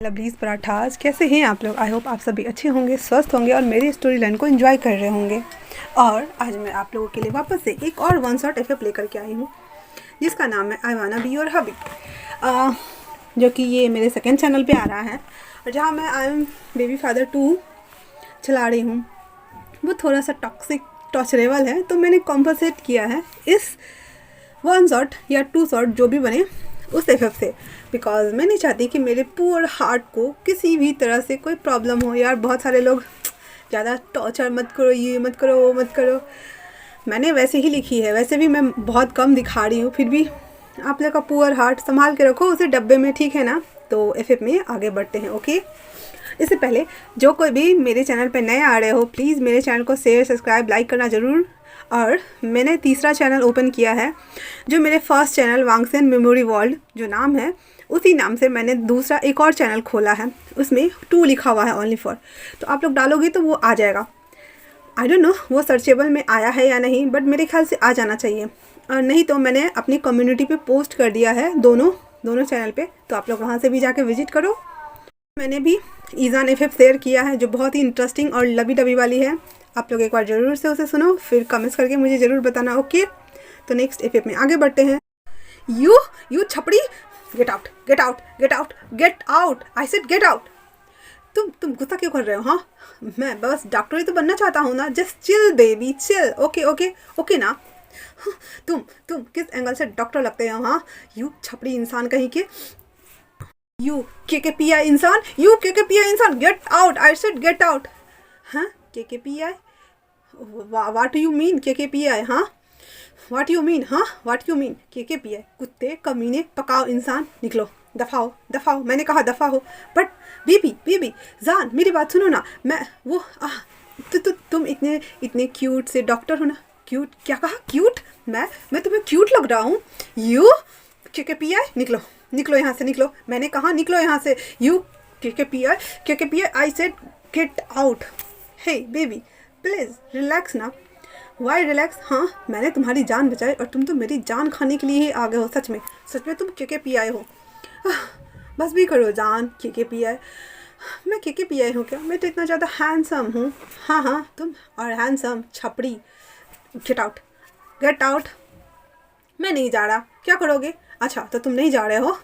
Lovelies parathas, कैसे हैं आप लोग। आई होप आप सभी अच्छे होंगे, स्वस्थ होंगे और मेरी स्टोरी लाइन को एंजॉय कर रहे होंगे। और आज मैं आप लोगों के लिए वापस से एक और वन शॉट एफ लेकर के आई हूँ जिसका नाम है आई वाना बी योर हबी, जो कि ये मेरे सेकंड चैनल पे आ रहा है और जहाँ मैं आई एम बेबी फादर 2 चला रही हूँ। वो थोड़ा सा टॉक्सिक टॉर्चरेबल है, तो मैंने कॉम्पनसेट किया है इस वन शॉट या 2 शॉट जो भी बने उस एफ से, बिकॉज मैं नहीं चाहती कि मेरे पुअर हार्ट को किसी भी तरह से कोई प्रॉब्लम हो। यार बहुत सारे लोग ज़्यादा टॉर्चर मत करो, ये मत करो, वो मत करो। मैंने वैसे ही लिखी है, वैसे भी मैं बहुत कम दिखा रही हूँ, फिर भी आप लोग का पुअर हार्ट संभाल के रखो उसे डब्बे में, ठीक है ना। तो एफ में आगे बढ़ते हैं। ओके, इससे पहले जो कोई भी मेरे चैनल पर नए आ रहे हो, प्लीज़ मेरे चैनल को शेयर, सब्सक्राइब, लाइक करना ज़रूर। और मैंने तीसरा चैनल ओपन किया है जो मेरे फर्स्ट चैनल वांगसेन मेमोरी वर्ल्ड जो नाम है, उसी नाम से मैंने दूसरा एक और चैनल खोला है, उसमें 2 लिखा हुआ है ओनली फॉर। तो आप लोग डालोगे तो वो आ जाएगा। आई डोंट नो वो सर्चेबल में आया है या नहीं, बट मेरे ख्याल से आ जाना चाहिए। और नहीं तो मैंने अपनी कम्युनिटी पे पोस्ट कर दिया है दोनों चैनल पे, तो आप लोग वहाँ से भी जाके विजिट करो। मैंने भी ईजान एफ शेयर किया है जो बहुत ही इंटरेस्टिंग और लवी डबी वाली है। आप लोग एक बार ज़रूर से उसे सुनो, फिर कमेंट्स करके मुझे ज़रूर बताना। ओके, तो नेक्स्ट एफ में आगे बढ़ते हैं। यू छपड़ी, get out, get out, get out, get out, I said get out. तुम गुस्सा क्यों कर रहे हो? हाँ, मैं बस डॉक्टर ही तो बनना चाहता हूँ ना। Just chill baby, chill. Okay okay okay ना। तुम किस एंगल से डॉक्टर लगते हो? हाँ, यू छपड़ी इंसान कहीं के, यू KKPI इंसान, यू KKPI इंसान, gate out, I said get out. हाँ, KKPI, what you mean KKPI? हाँ, व्हाट यू मीन? हाँ, व्हाट यू मीन KKPI? कुत्ते, कमीने, पकाओ इंसान, निकलो, दफाओ दफाओ, मैंने कहा दफा हो। बट बेबी जान, मेरी बात सुनो ना। मैं वो तुम इतने क्यूट से डॉक्टर हो ना। क्यूट? क्या कहा? क्यूट? मैं तुम्हें क्यूट लग रहा हूँ? यू KKPI, निकलो यहाँ से, निकलो। मैंने कहा निकलो यहाँ से। You KKPI, I said get out. Hey baby please relax ना। Why relax? हाँ, मैंने तुम्हारी जान बचाई और तुम तो मेरी जान खाने के लिए ही आ गए हो। सच में तुम KKPI हो। बस भी करो जान, KKPI। मैं KKPI हूँ क्या? मैं तो इतना ज़्यादा हैंडसम हूँ। हाँ, तुम और हैंडसम छपड़ी। Get out, get out. मैं नहीं जा रहा। क्या करोगे? अच्छा, तो तुम नहीं जा रहे हो।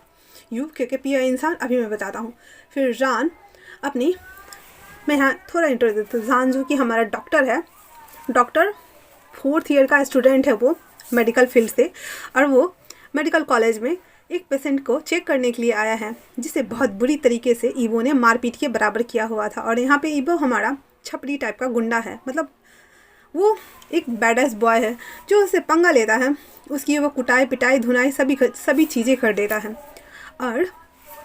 यू KKPI इंसान, अभी मैं बताता हूँ। फिर जान अपनी, मैं यहाँ थोड़ा इंटरव्यू देती हूँ। जान जो कि हमारा डॉक्टर है, डॉक्टर 4th ईयर का स्टूडेंट है वो, मेडिकल फील्ड से। और वो मेडिकल कॉलेज में एक पेशेंट को चेक करने के लिए आया है जिसे बहुत बुरी तरीके से ईबो ने मारपीट के बराबर किया हुआ था। और यहाँ पे ईबो हमारा छपरी टाइप का गुंडा है, मतलब वो एक बैडएस बॉय है जो उससे पंगा लेता है, उसकी वो कुटाई पिटाई धुनाई सभी चीज़ें कर देता है। और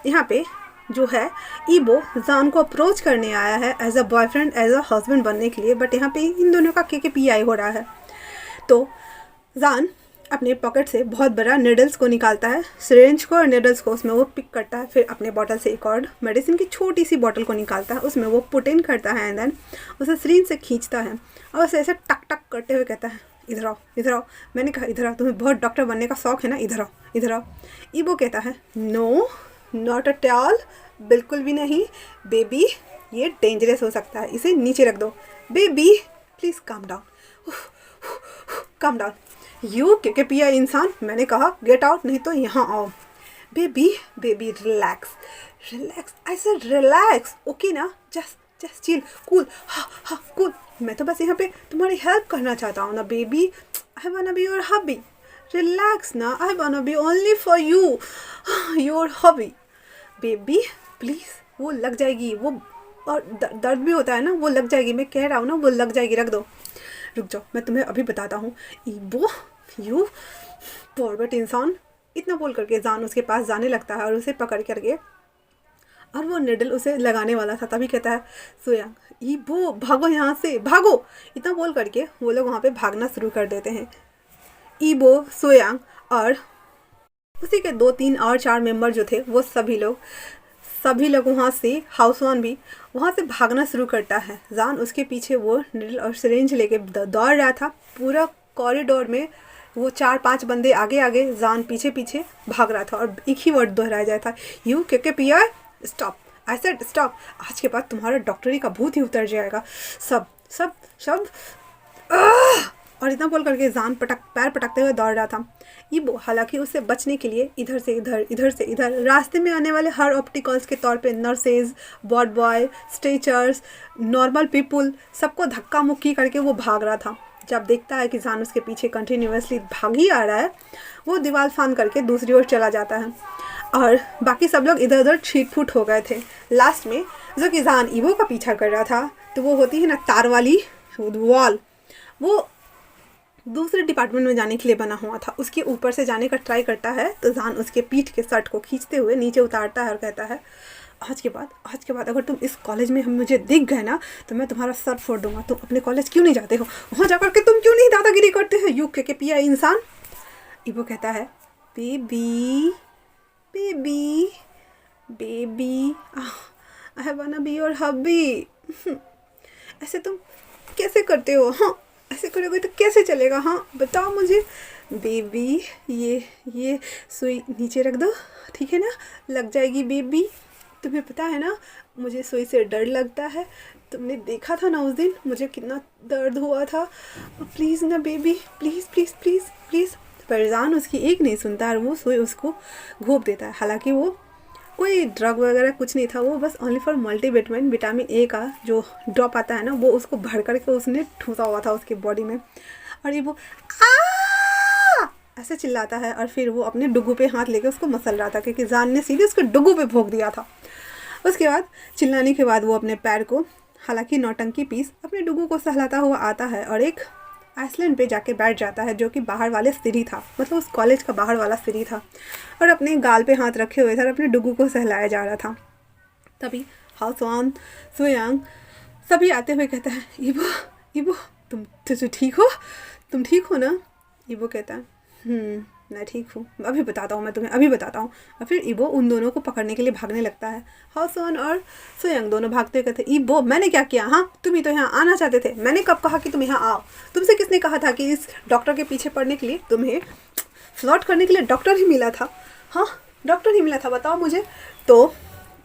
यहाँ पे जो है ईबो जान को अप्रोच करने आया है as a boyfriend, as a husband बनने के लिए, बट यहाँ पे इन दोनों का KKPI हो रहा है। तो जान अपने पॉकेट से बहुत बड़ा नीडल्स को निकालता है, सिरिंज को और नीडल्स को, उसमें वो पिक करता है। फिर अपने बॉटल से एक और मेडिसिन की छोटी सी बॉटल को निकालता है, उसमें वो पुट इन करता है एंड देन उसे सिरिंज से खींचता है और उसे ऐसे टक टक करते हुए कहता है इधर आओ, इधर आओ। मैंने कहा इधर आओ, तुम्हें बहुत डॉक्टर बनने का शौक है ना, इधर आओ, इधर आओ। ईबो कहता है नो, नॉट एट ऑल, बिल्कुल भी नहीं बेबी, ये डेंजरस हो सकता है, इसे नीचे रख दो। Baby please calm down, calm down. You KKPI इंसान, मैंने कहा गेट आउट, नहीं तो यहाँ आओ। Baby relax, relax, I said relax. Okay ना, जस्ट चिल, कूल। हाँ कूल। मैं तो बस यहाँ पे तुम्हारी हेल्प करना चाहता हूँ ना baby. I wanna be your hobby, relax ना। I wanna be only for you, your hobby. Baby please, वो लग जाएगी, वो और दर्द भी होता है ना, वो लग जाएगी। मैं कह रहा हूँ ना, वो लग जाएगी, रख दो। रुक जाओ, मैं तुम्हें अभी बताता हूँ। ईबो यू फॉरवर्ड इंसान, इतना बोल करके जान उसके पास जाने लगता है और उसे पकड़ करके, और वो निडल उसे लगाने वाला था, तभी कहता है सोयांग ईबो भागो यहाँ से, भागो। इतना बोल करके वो लोग वहाँ पे भागना शुरू कर देते हैं। ईबो, सोयांग और उसी के 2 3 और 4 मेंबर जो थे, वो सभी लोग वहाँ से, हाउस वन भी वहाँ से भागना शुरू करता है। जान उसके पीछे वो निडल और सिरिंज लेके दौड़ रहा था पूरा कॉरिडोर में। वो 4 5 बंदे आगे आगे, जान पीछे पीछे भाग रहा था और एक ही वर्ड दोहराया जाता था, you KKPI stop, I said stop, आज के बाद तुम्हारा डॉक्टरी का भूत ही उतर जाएगा। सब सब सब और इतना बोल करके जान पैर पटकते हुए दौड़ रहा था। ईबो हालांकि उससे बचने के लिए इधर से इधर रास्ते में आने वाले हर ऑप्टिकल्स के तौर पे nurses, ward boy, stretchers, normal people सबको धक्का मुक्की करके वो भाग रहा था। जब देखता है कि जान उसके पीछे कंटिन्यूसली भाग ही आ रहा है, वो दीवार फान करके दूसरी ओर चला जाता है और बाकी सब लोग इधर उधर छीट फूट हो गए थे। लास्ट में जो कि जान ईबो का पीछा कर रहा था, तो वो होती है ना तार वाली वॉल, वो दूसरे डिपार्टमेंट में जाने के लिए बना हुआ था। उसके ऊपर से जाने का ट्राई करता है तो जान उसके पीठ के शर्ट को खींचते हुए नीचे उतारता है और कहता है आज के बाद अगर तुम इस कॉलेज में हम मुझे दिख गए ना तो मैं तुम्हारा सर फोड़ दूंगा। तुम अपने कॉलेज क्यों नहीं जाते हो? वहाँ जाकर के तुम क्यों नहीं दादागिरी करते हो? यू के पिया इंसान। ईबो कहता है baby baby baby I wanna be your hubby. ऐसे तुम कैसे करते हो? हाँ, ऐसे करोगे तो कैसे चलेगा? हाँ बताओ मुझे। बेबी ये सुई नीचे रख दो, ठीक है ना? लग जाएगी बेबी। तुम्हें पता है ना मुझे सुई से डर लगता है। तुमने देखा था ना उस दिन मुझे कितना दर्द हुआ था। प्लीज़ ना baby, please please please please. पर जान उसकी एक नहीं सुनता और वो सुई उसको घोंप देता है। हालांकि वो कोई ड्रग वगैरह कुछ नहीं था, वो बस only for multivitamin vitamin A का जो ड्रॉप आता है ना, वो उसको भर करके उसने ठूसा हुआ था उसकी बॉडी में। और ये वो ऐसे चिल्लाता है और फिर वो अपने डुगू पे हाथ लेके उसको मसल रहा था क्योंकि जान ने सीधे उसके डुगू पे भोंक दिया था। उसके बाद चिल्लाने के बाद वो अपने पैर को, हालांकि नौटंकी पीस, अपने डुगू को सहलाता हुआ आता है और एक आइसलैंड पे जाके बैठ जाता है जो कि बाहर वाले सीढ़ी था, मतलब उस कॉलेज का बाहर वाला सीढ़ी था, और अपने गाल पे हाथ रखे हुए था और अपने डुगू को सहलाया जा रहा था। तभी हाउसवान, सुयांग सभी आते हुए कहता है ईबो तुम ठीक हो? तुम ठीक हो ना? ईबो कहता है मैं ठीक हूँ, अभी बताता हूँ, मैं तुम्हें अभी बताता हूँ। और फिर ईबो उन दोनों को पकड़ने के लिए भागने लगता है। हाउसवान और सुयांग दोनों भागते हुए कहते ईबो मैंने क्या किया? हाँ तुम ही तो यहाँ आना चाहते थे। मैंने कब कहा कि तुम यहाँ आओ? तुमसे किसने कहा था कि इस डॉक्टर के पीछे पड़ने के लिए तुम्हें फ्लर्ट करने के लिए डॉक्टर ही मिला था? हाँ डॉक्टर ही मिला था, बताओ मुझे। तो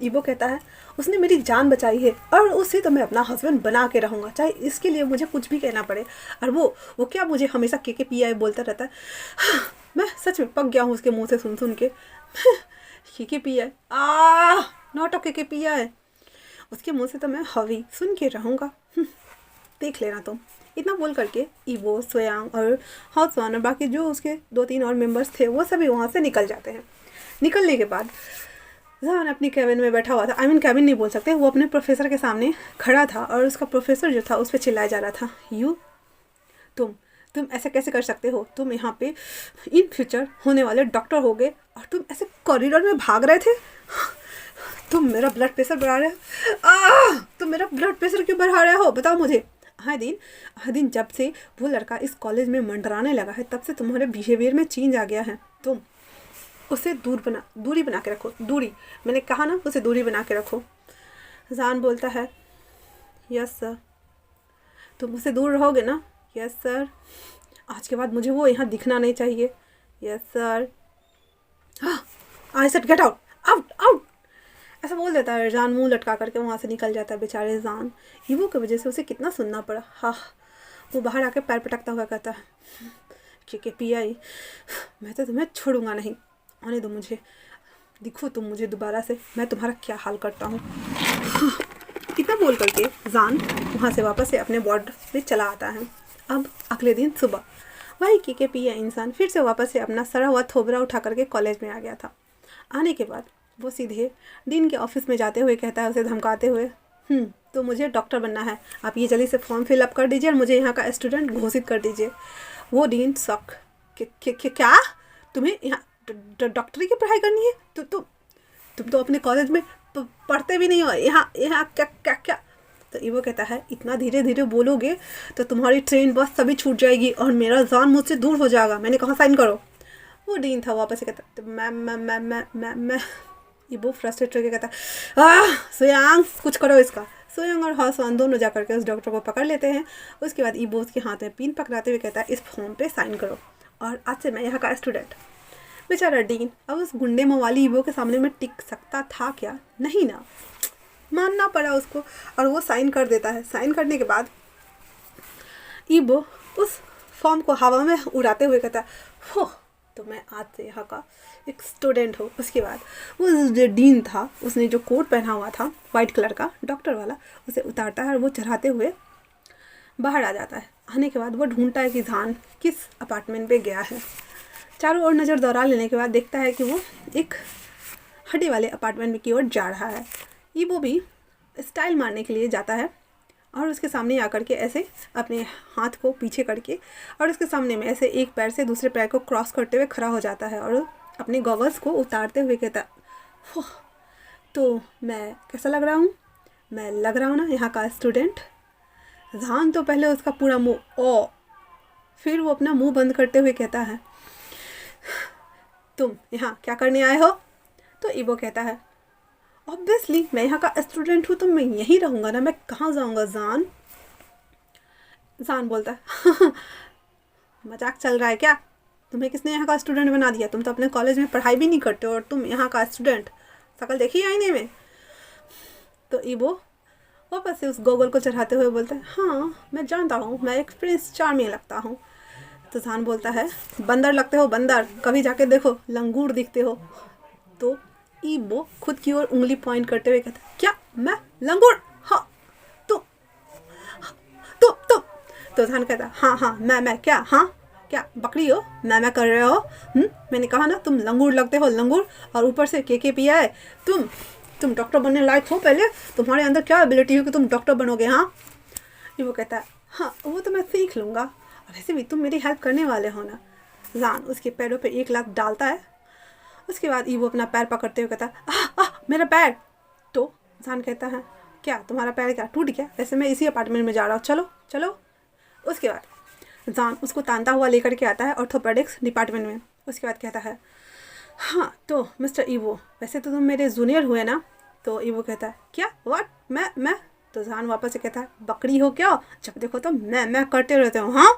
ईबो कहता है उसने मेरी जान बचाई है और उसे तो मैं अपना हस्बैंड बना के रहूँगा, चाहे इसके लिए मुझे कुछ भी कहना पड़े। और वो क्या मुझे हमेशा के पिया बोलता रहता है। हाँ, मैं सच में पक गया हूँ उसके मुंह से सुन के। के पिया नॉट के पिया है, उसके मुंह से तो मैं हवी सुन के रहूँगा, देख लेना तुम। इतना बोल करके ईबो, सोयांग और हाउसवान और बाकी जो उसके 2-3 और मेंबर्स थे वो सभी वहाँ से निकल जाते हैं। निकलने के बाद जान अपनी कैबिन में बैठा हुआ था। कैबिन नहीं बोल सकते, वो अपने प्रोफेसर के सामने खड़ा था और उसका प्रोफेसर जो था उस पर चिल्लाया जा रहा था तुम ऐसे कैसे कर सकते हो? तुम यहाँ पे इन फ्यूचर होने वाले डॉक्टर हो गए और तुम ऐसे कॉरिडोर में भाग रहे थे। तुम मेरा ब्लड प्रेशर बढ़ा रहे हो। तुम मेरा ब्लड प्रेशर क्यों बढ़ा रहे हो बताओ मुझे। हर दिन जब से वो लड़का इस कॉलेज में मंडराने लगा है तब से तुम्हारे बिहेवियर में चेंज आ गया है। तुम उसे दूरी बना के रखो। दूरी, मैंने कहा ना, उसे दूरी बना के रखो। जान बोलता है यस सर। तुम उससे दूर रहोगे ना? Yes sir. आज के बाद मुझे वो यहाँ दिखना नहीं चाहिए। Yes sir. आई सेड गेट आउट, आउट ऐसा बोल देता है। जान मुंह लटका करके वहाँ से निकल जाता है। बेचारे जान, ईबो की वजह से उसे कितना सुनना पड़ा। हाँ, वो बाहर आके पैर पटकता हुआ कहता है के पियाई, मैं तो तुम्हें छोड़ूंगा नहीं, आने दो मुझे, दिखो तुम मुझे दोबारा से, मैं तुम्हारा क्या हाल करता हूँ। इतना बोल करके जान वहाँ से वापस से अपने वार्ड में चला आता है। अब अगले दिन सुबह वही के पिया इंसान फिर से वापस से अपना सड़ा हुआ थोबरा उठा करके कॉलेज में आ गया था। आने के बाद वो सीधे डीन के ऑफिस में जाते हुए कहता है, उसे धमकाते हुए तो मुझे डॉक्टर बनना है, आप ये जल्दी से फॉर्म फिलअप कर दीजिए और मुझे यहाँ का स्टूडेंट घोषित कर दीजिए। वो डीन शॉक, क्या तुम्हें यहाँ डॉक्टरी की पढ़ाई करनी है? तुम तो अपने कॉलेज में पढ़ते भी नहीं हो, यहाँ क्या। तो ईबो कहता है इतना धीरे धीरे बोलोगे तो तुम्हारी ट्रेन बस सभी छूट जाएगी और मेरा जान मुझसे दूर हो जाएगा। मैंने कहा साइन करो। वो डीन था वापस से कहता तो मैं ईबो फ्रस्ट्रेट होकर कहता सोयांग कुछ करो इसका। सोयांग और हाउसवान दोनों जाकर के उस डॉक्टर को पकड़ लेते हैं। उसके बाद ईबो उसके हाथ में पिन पकड़ाते हुए कहता है इस फॉर्म पे साइन करो और आज से मैं यहाँ का स्टूडेंट। बेचारा डीन अब उस गुंडे मवाली ईबो के सामने में टिक सकता था क्या? नहीं ना। मानना पड़ा उसको और वो साइन कर देता है। साइन करने के बाद ईबो उस फॉर्म को हवा में उड़ाते हुए कहता है, हो तो मैं आज से यहाँ का एक स्टूडेंट हूँ। उसके बाद वो जो डीन था, उसने जो कोट पहना हुआ था वाइट कलर का डॉक्टर वाला, उसे उतारता है और वो चढ़ाते हुए बाहर आ जाता है। आने के बाद वो ढूंढता है कि जान किस अपार्टमेंट पे गया है। चारों ओर नज़र दौड़ा लेने के बाद देखता है कि वो एक हड्डी वाले अपार्टमेंट की ओर जा रहा है। ईबो भी स्टाइल मारने के लिए जाता है और उसके सामने आकर के ऐसे अपने हाथ को पीछे करके और उसके सामने में ऐसे एक पैर से दूसरे पैर को क्रॉस करते हुए खड़ा हो जाता है और अपने गॉगल्स को उतारते हुए कहता है, तो मैं कैसा लग रहा हूँ? मैं लग रहा हूँ ना यहाँ का स्टूडेंट। जान तो पहले उसका पूरा मुँह फिर वो अपना मुंह बंद करते हुए कहता है, तुम यहाँ क्या करने आए हो? तो ईबो कहता है, ऑब्वियसली मैं यहाँ का स्टूडेंट हूँ तो मैं यहीं रहूँगा ना, मैं कहाँ जाऊँगा जान। जान बोलता है, मजाक चल रहा है क्या? तुम्हें किसने यहाँ का स्टूडेंट बना दिया? तुम तो अपने कॉलेज में पढ़ाई भी नहीं करते हो और तुम यहाँ का स्टूडेंट, शक्ल देखी आईने में? तो ईबो वापस से उस गॉगल को चढ़ाते हुए बोलता है, हाँ मैं जानता हूँ, मैं एक प्रिंस चार्मिंग लगता हूँ। तो जान बोलता है, बंदर लगते हो बंदर, कभी जाके देखो लंगूर दिखते हो। तो ईबो खुद की ओर उंगली पॉइंट करते हुए कहता है, क्या मैं लंगूर? हाँ तुम तो जान कहता, हाँ मैं क्या, हाँ क्या बकरी हो? मैं कर रहे हो? मैंने कहा ना तुम लंगूर लगते हो लंगूर, और ऊपर से के पिया है। तुम डॉक्टर बनने लायक हो? पहले तुम्हारे अंदर क्या एबिलिटी हो कि तुम डॉक्टर बनोगे? हाँ ये वो कहता है, हाँ वो तो मैं सीख लूँगा, वैसे भी तुम मेरी हेल्प करने वाले हो ना। जान उसके पैरों पे एक लात डालता है। उसके बाद ईबो अपना पैर पकड़ते हुए कहता है, मेरा पैर। तो जान कहता है, क्या तुम्हारा पैर क्या टूट गया? वैसे मैं इसी अपार्टमेंट में जा रहा हूँ, चलो चलो। उसके बाद जान उसको तानता हुआ लेकर के आता है ऑर्थोपेडिक्स डिपार्टमेंट में। उसके बाद कहता है, हाँ तो मिस्टर ईबो वैसे तो तुम मेरे जूनियर हुए ना। तो ईबो कहता है, क्या व्हाट? मैं तो जान वापस से कहता है, बकरी हो क्या? जब देखो तो मैं करते रहते हो। हाँ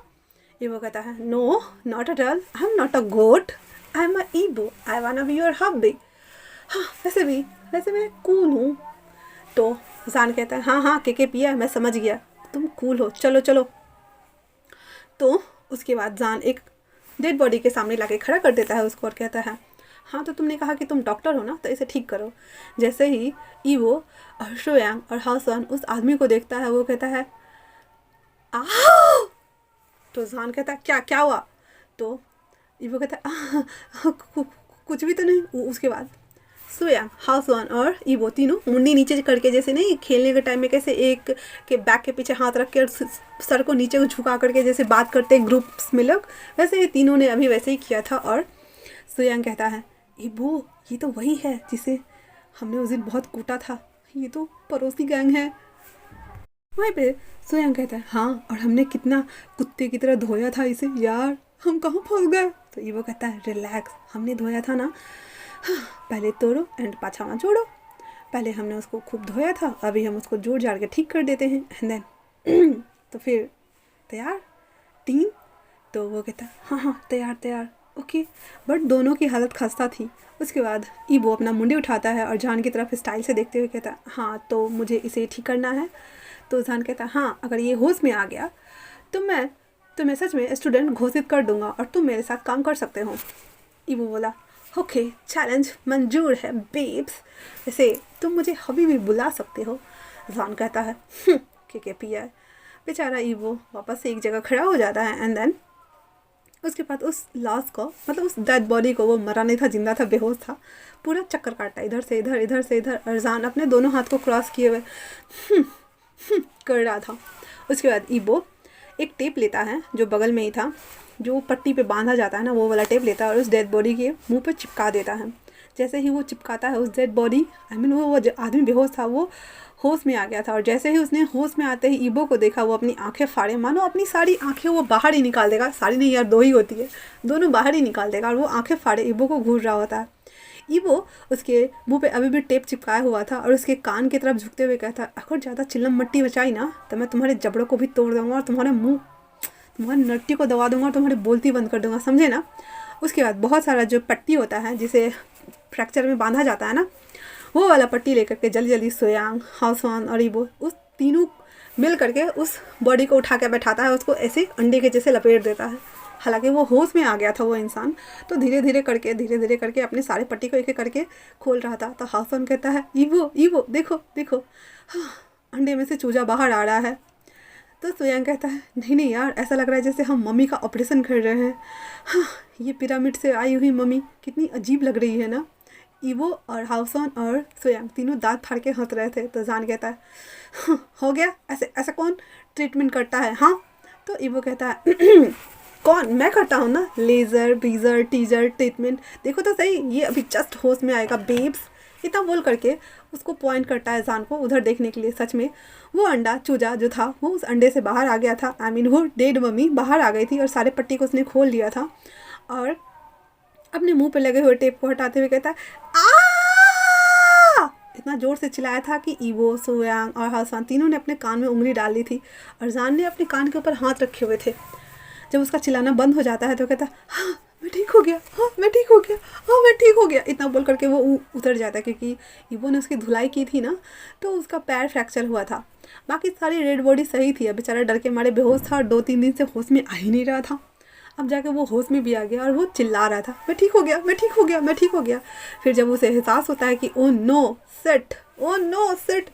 ईबो कहता है, no not at all, I am not a goat, I am a Ebo, I want be your hubby. हाँ वैसे मैं कूल हूँ। तो जान कहता है, हाँ के पिया, मैं समझ गया तुम कूल हो, चलो चलो। तो उसके बाद जान एक डेड बॉडी के सामने लाके खड़ा कर देता है उसको और कहता है, हाँ तो तुमने कहा कि तुम डॉक्टर हो ना, तो इसे ठीक करो। जैसे ही ईवो और शोयांग और हासन उस आदमी को देखता है, वो कहता है, आओ। तो जान कहता है, क्या हुआ? तो ईवो कहता है, कुछ भी तो नहीं। उसके बाद सोयांग, हासन और ईवो तीनों मुंडी नीचे करके, जैसे नहीं खेलने के टाइम में कैसे एक के बैक के पीछे हाथ रख के और सर को नीचे झुका करके जैसे बात करते हैं ग्रुप्स में लोग, वैसे ही तीनों ने अभी वैसे ही किया था। और सोयांग कहता है, ईबो ये तो वही है जिसे हमने उस दिन बहुत कूटा था, ये तो पड़ोसी गैंग है। वहीं पे सोयांग कहता है, हाँ और हमने कितना कुत्ते की तरह धोया था इसे यार, हम कहाँ फंस गए? तो ईवो कहता है, रिलैक्स, हमने धोया था ना, पहले तोड़ो एंड पाछावा जोड़ो। पहले हमने उसको खूब धोया था, अभी हम उसको जोड़ जाड़ के ठीक कर देते हैं एंड देन तो फिर तैयार टीम। तो वो कहता है, हाँ तैयार ओके। बट दोनों की हालत खस्ता थी। उसके बाद ईबो अपना मुंडी उठाता है और जान की तरफ स्टाइल से देखते हुए कहता है, हाँ तो मुझे इसे ठीक करना है। तो जान कहता है, हाँ अगर ये होश में आ गया तो मैं तुम्हें सच में स्टूडेंट घोषित कर दूंगा और तुम मेरे साथ काम कर सकते हो। ईबो बोला, ओके चैलेंज मंजूर है बेब्स, वैसे तुम मुझे अभी भी बुला सकते हो। जान कहता है, के पिया है। बेचारा ईबो वापस से एक जगह खड़ा हो जाता है एंड देन उसके बाद उस लाश को, मतलब उस डेड बॉडी को, वो मरा नहीं था, जिंदा था, बेहोश था, पूरा चक्कर काटता, इधर से इधर इधर से इधर, और जान अपने दोनों हाथ को क्रॉस किए हुए कर रहा था। उसके बाद ईबो एक टेप लेता है जो बगल में ही था, जो पट्टी पे बांधा जाता है ना, वो वाला टेप लेता है और उस डेड बॉडी के मुंह पे चिपका देता है। जैसे ही वो चिपकाता है उस डेड बॉडी, वो आदमी बेहोश था, वो होश में आ गया था। और जैसे ही उसने होश में आते ही ईबो को देखा, वो अपनी आंखें फाड़े, मानो अपनी सारी आंखें वो बाहर ही निकाल देगा, सारी नहीं यार, दो ही होती है, दोनों बाहर ही निकाल देगा, और वो आंखें फाड़े ईबो को घूर रहा होता है। ईबो उसके मुंह पे अभी भी टेप चिपकाया हुआ था और उसके कान की तरफ झुकते हुए कहता, अगर ज़्यादा चिल्लम मट्टी बचाई ना तो मैं तुम्हारे जबड़ों को भी तोड़ दूँगा और तुम्हारे मुँह, तुम्हारी नट्टी को दबा दूँगा और तुम्हारी बोलती बंद कर दूँगा, समझे ना। उसके बाद बहुत सारा जो पट्टी होता है जिसे फ्रैक्चर में बांधा जाता है ना, वो वाला पट्टी लेकर के जल्दी जल्दी सोयांग, हाउसवान और ईबो उस तीनों मिल करके उस बॉडी को उठा के बैठाता है, उसको ऐसे अंडे के जैसे लपेट देता है। हालांकि वो होश में आ गया था वो इंसान, तो धीरे धीरे करके अपने सारे पट्टी को एक एक करके खोल रहा था। तो हाउसवान कहता है ईबो ईबो देखो देखो, हाँ, अंडे में से चूजा बाहर आ रहा है। तो सोयांग कहता है नहीं नहीं यार, ऐसा लग रहा है जैसे हम मम्मी का ऑपरेशन कर रहे हैं। हाँ, ये पिरामिड से आई हुई मम्मी कितनी अजीब लग रही है ना। ईवो और हाउसॉन और सोयांग तीनों दांत फाड़ के हंस रहे थे। तो जान कहता है हाँ, हो गया, ऐसे ऐसा कौन ट्रीटमेंट करता है? हाँ। तो ईवो कहता है कौन? मैं करता हूँ ना, लेज़र ब्रीजर टीजर ट्रीटमेंट, देखो तो सही, ये अभी जस्ट होश में आएगा बेब्स। इतना बोल करके उसको पॉइंट करता है जान को उधर देखने के लिए। सच में वो अंडा चूजा जो था वो उस अंडे से बाहर आ गया था। आई मीन वो डेड मम्मी बाहर आ गई थी और सारे पट्टी को उसने खोल लिया था और अपने मुंह पे लगे हुए टेप को हटाते हुए कहता है आ! इतना जोर से चिल्लाया था कि ईवो, सोयांग और हाउसवान तीनों ने अपने कान में उंगली डाल ली थी और जान ने अपने कान के ऊपर हाथ रखे हुए थे। जब उसका चिल्लाना बंद हो जाता है तो कहता है हाँ मैं ठीक हो गया, हाँ मैं ठीक हो गया, हाँ मैं ठीक हो गया। इतना बोल करके वो उतर जाता है क्योंकि ईवो ने उसकी धुलाई की थी ना, तो उसका पैर फ्रैक्चर हुआ था। बाकी सारी रेड बॉडी सही थी। अब बेचारा डर के मारे बेहोश था और 2-3 दिन से होश में आ ही नहीं रहा था। अब जाके वो होश में भी आ गया और वो चिल्ला रहा था मैं ठीक हो गया, मैं ठीक हो गया, मैं ठीक हो गया। फिर जब उसे एहसास होता है कि ओ नो सेट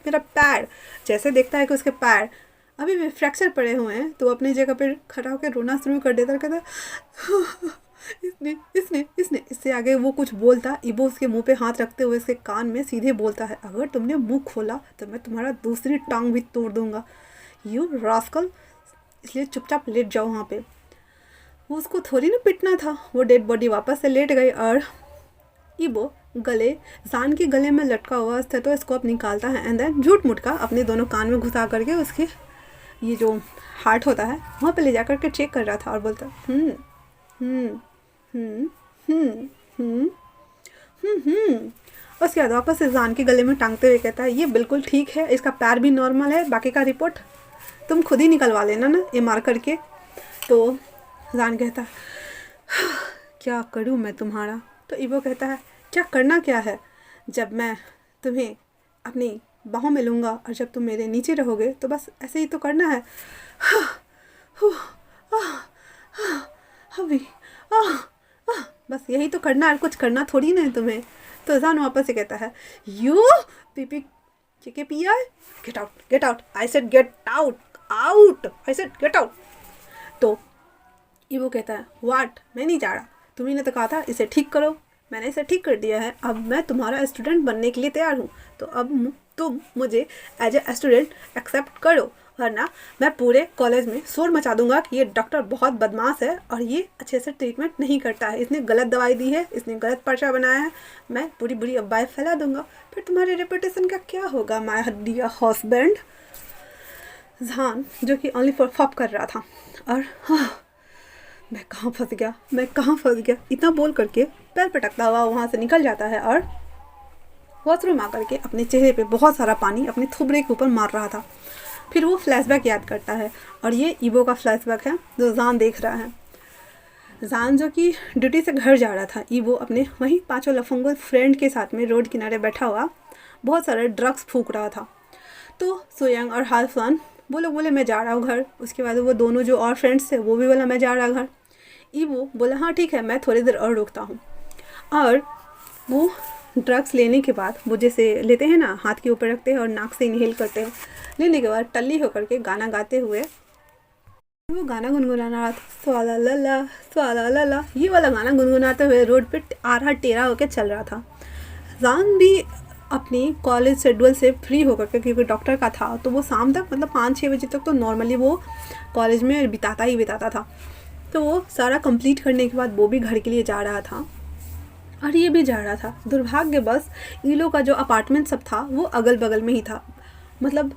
मेरा पैर, जैसे देखता है कि उसके पैर अभी भी फ्रैक्चर पड़े हुए हैं, तो अपनी जगह पर खड़ा होकर रोना शुरू कर देता। कहता इसने इससे आगे वो कुछ बोलता, ईबो उसके मुंह पे हाथ रखते हुए उसके कान में सीधे बोलता है अगर तुमने मुंह खोला तो मैं तुम्हारा दूसरी टांग भी तोड़ दूंगा, यू रास्कल, इसलिए चुपचाप लेट जाओ वहाँ पे। वो उसको थोड़ी ना पिटना था। वो डेड बॉडी वापस से लेट गई और ईबो गले जान के गले में लटका हुआ स्टेथोस्कोप निकालता है एंड देन झूठ मूठ का अपने दोनों कान में घुसा करके उसके ये जो हार्ट होता है वहाँ पे ले जा करके चेक कर रहा था और बोलता उसके बाद वापस से जान के गले में टांगते हुए कहता है ये बिल्कुल ठीक है, इसका पैर भी नॉर्मल है, बाकी का रिपोर्ट तुम खुद ही निकलवा लेना ना MR करके। तो जान कहता है क्या करूँ मैं तुम्हारा? तो ईवो कहता है क्या करना क्या है, जब मैं तुम्हें अपनी बाहों में लूँगा और जब तुम मेरे नीचे रहोगे तो बस ऐसे ही तो करना है। अभी बस यही तो करना है, कुछ करना थोड़ी ना है तुम्हें। तो जान वापस से कहता है यू पीपी चिके पिया, gate out I said get out I said get out. तो ईवो कहता है व्हाट, मैं नहीं जा रहा, तुम्ही ने तो कहा था इसे ठीक करो, मैंने इसे ठीक कर दिया है, अब मैं तुम्हारा स्टूडेंट बनने के लिए तैयार हूँ, तो अब तुम मुझे एज ए स्टूडेंट एक्सेप्ट करो, वरना मैं पूरे कॉलेज में शोर मचा दूंगा कि ये डॉक्टर बहुत बदमाश है और ये अच्छे से ट्रीटमेंट नहीं करता है, इसने गलत दवाई दी है, इसने गलत पर्चा बनाया है, मैं पूरी बुरी अफवाहें फैला दूंगा, फिर तुम्हारे रेपुटेशन का क्या होगा माय डियर हस्बैंड। जान जो कि ओनली फॉर फॉप कर रहा था और मैं कहाँ फंस गया इतना बोल करके पैर पटकता हुआ वहाँ से निकल जाता है और वॉशरूम आ करके अपने चेहरे पे बहुत सारा पानी अपने थुबड़े के ऊपर मार रहा था। फिर वो फ्लैशबैक याद करता है और ये ईवो का फ्लैशबैक है जो जान देख रहा है। जान जो कि ड्यूटी से घर जा रहा था, ईवो अपने वहीं 5 लफंगो फ्रेंड के साथ में रोड किनारे बैठा हुआ बहुत सारे ड्रग्स फूंक रहा था। तो सोयांग और हाउसवान बोले मैं जा रहा हूँ घर। उसके बाद वो दोनों जो और फ्रेंड्स थे वो भी बोला मैं जा रहा घर। ईवो बोला हाँ ठीक है, मैं थोड़ी देर और रुकता हूँ। और वो ड्रग्स लेने के बाद वो जैसे लेते हैं ना, हाथ के ऊपर रखते हैं और नाक से इनहेल करते हैं, लेने के बाद टल्ली होकर के गाना गाते हुए वो गाना गुनगुनाना रहा था, स्वाला लला ये वाला गाना गुनगुनाते हुए रोड पे आधा टेढ़ा होकर चल रहा था। जान भी अपनी कॉलेज शेड्यूल से फ्री होकर के, क्योंकि डॉक्टर का था तो वो शाम तक मतलब 5-6 बजे तक तो नॉर्मली वो कॉलेज में बिताता था। तो वो सारा कंप्लीट करने के बाद वो भी घर के लिए जा रहा था और ये भी जा रहा था। दुर्भाग्यवश ईलो का जो अपार्टमेंट सब था वो अगल बगल में ही था, मतलब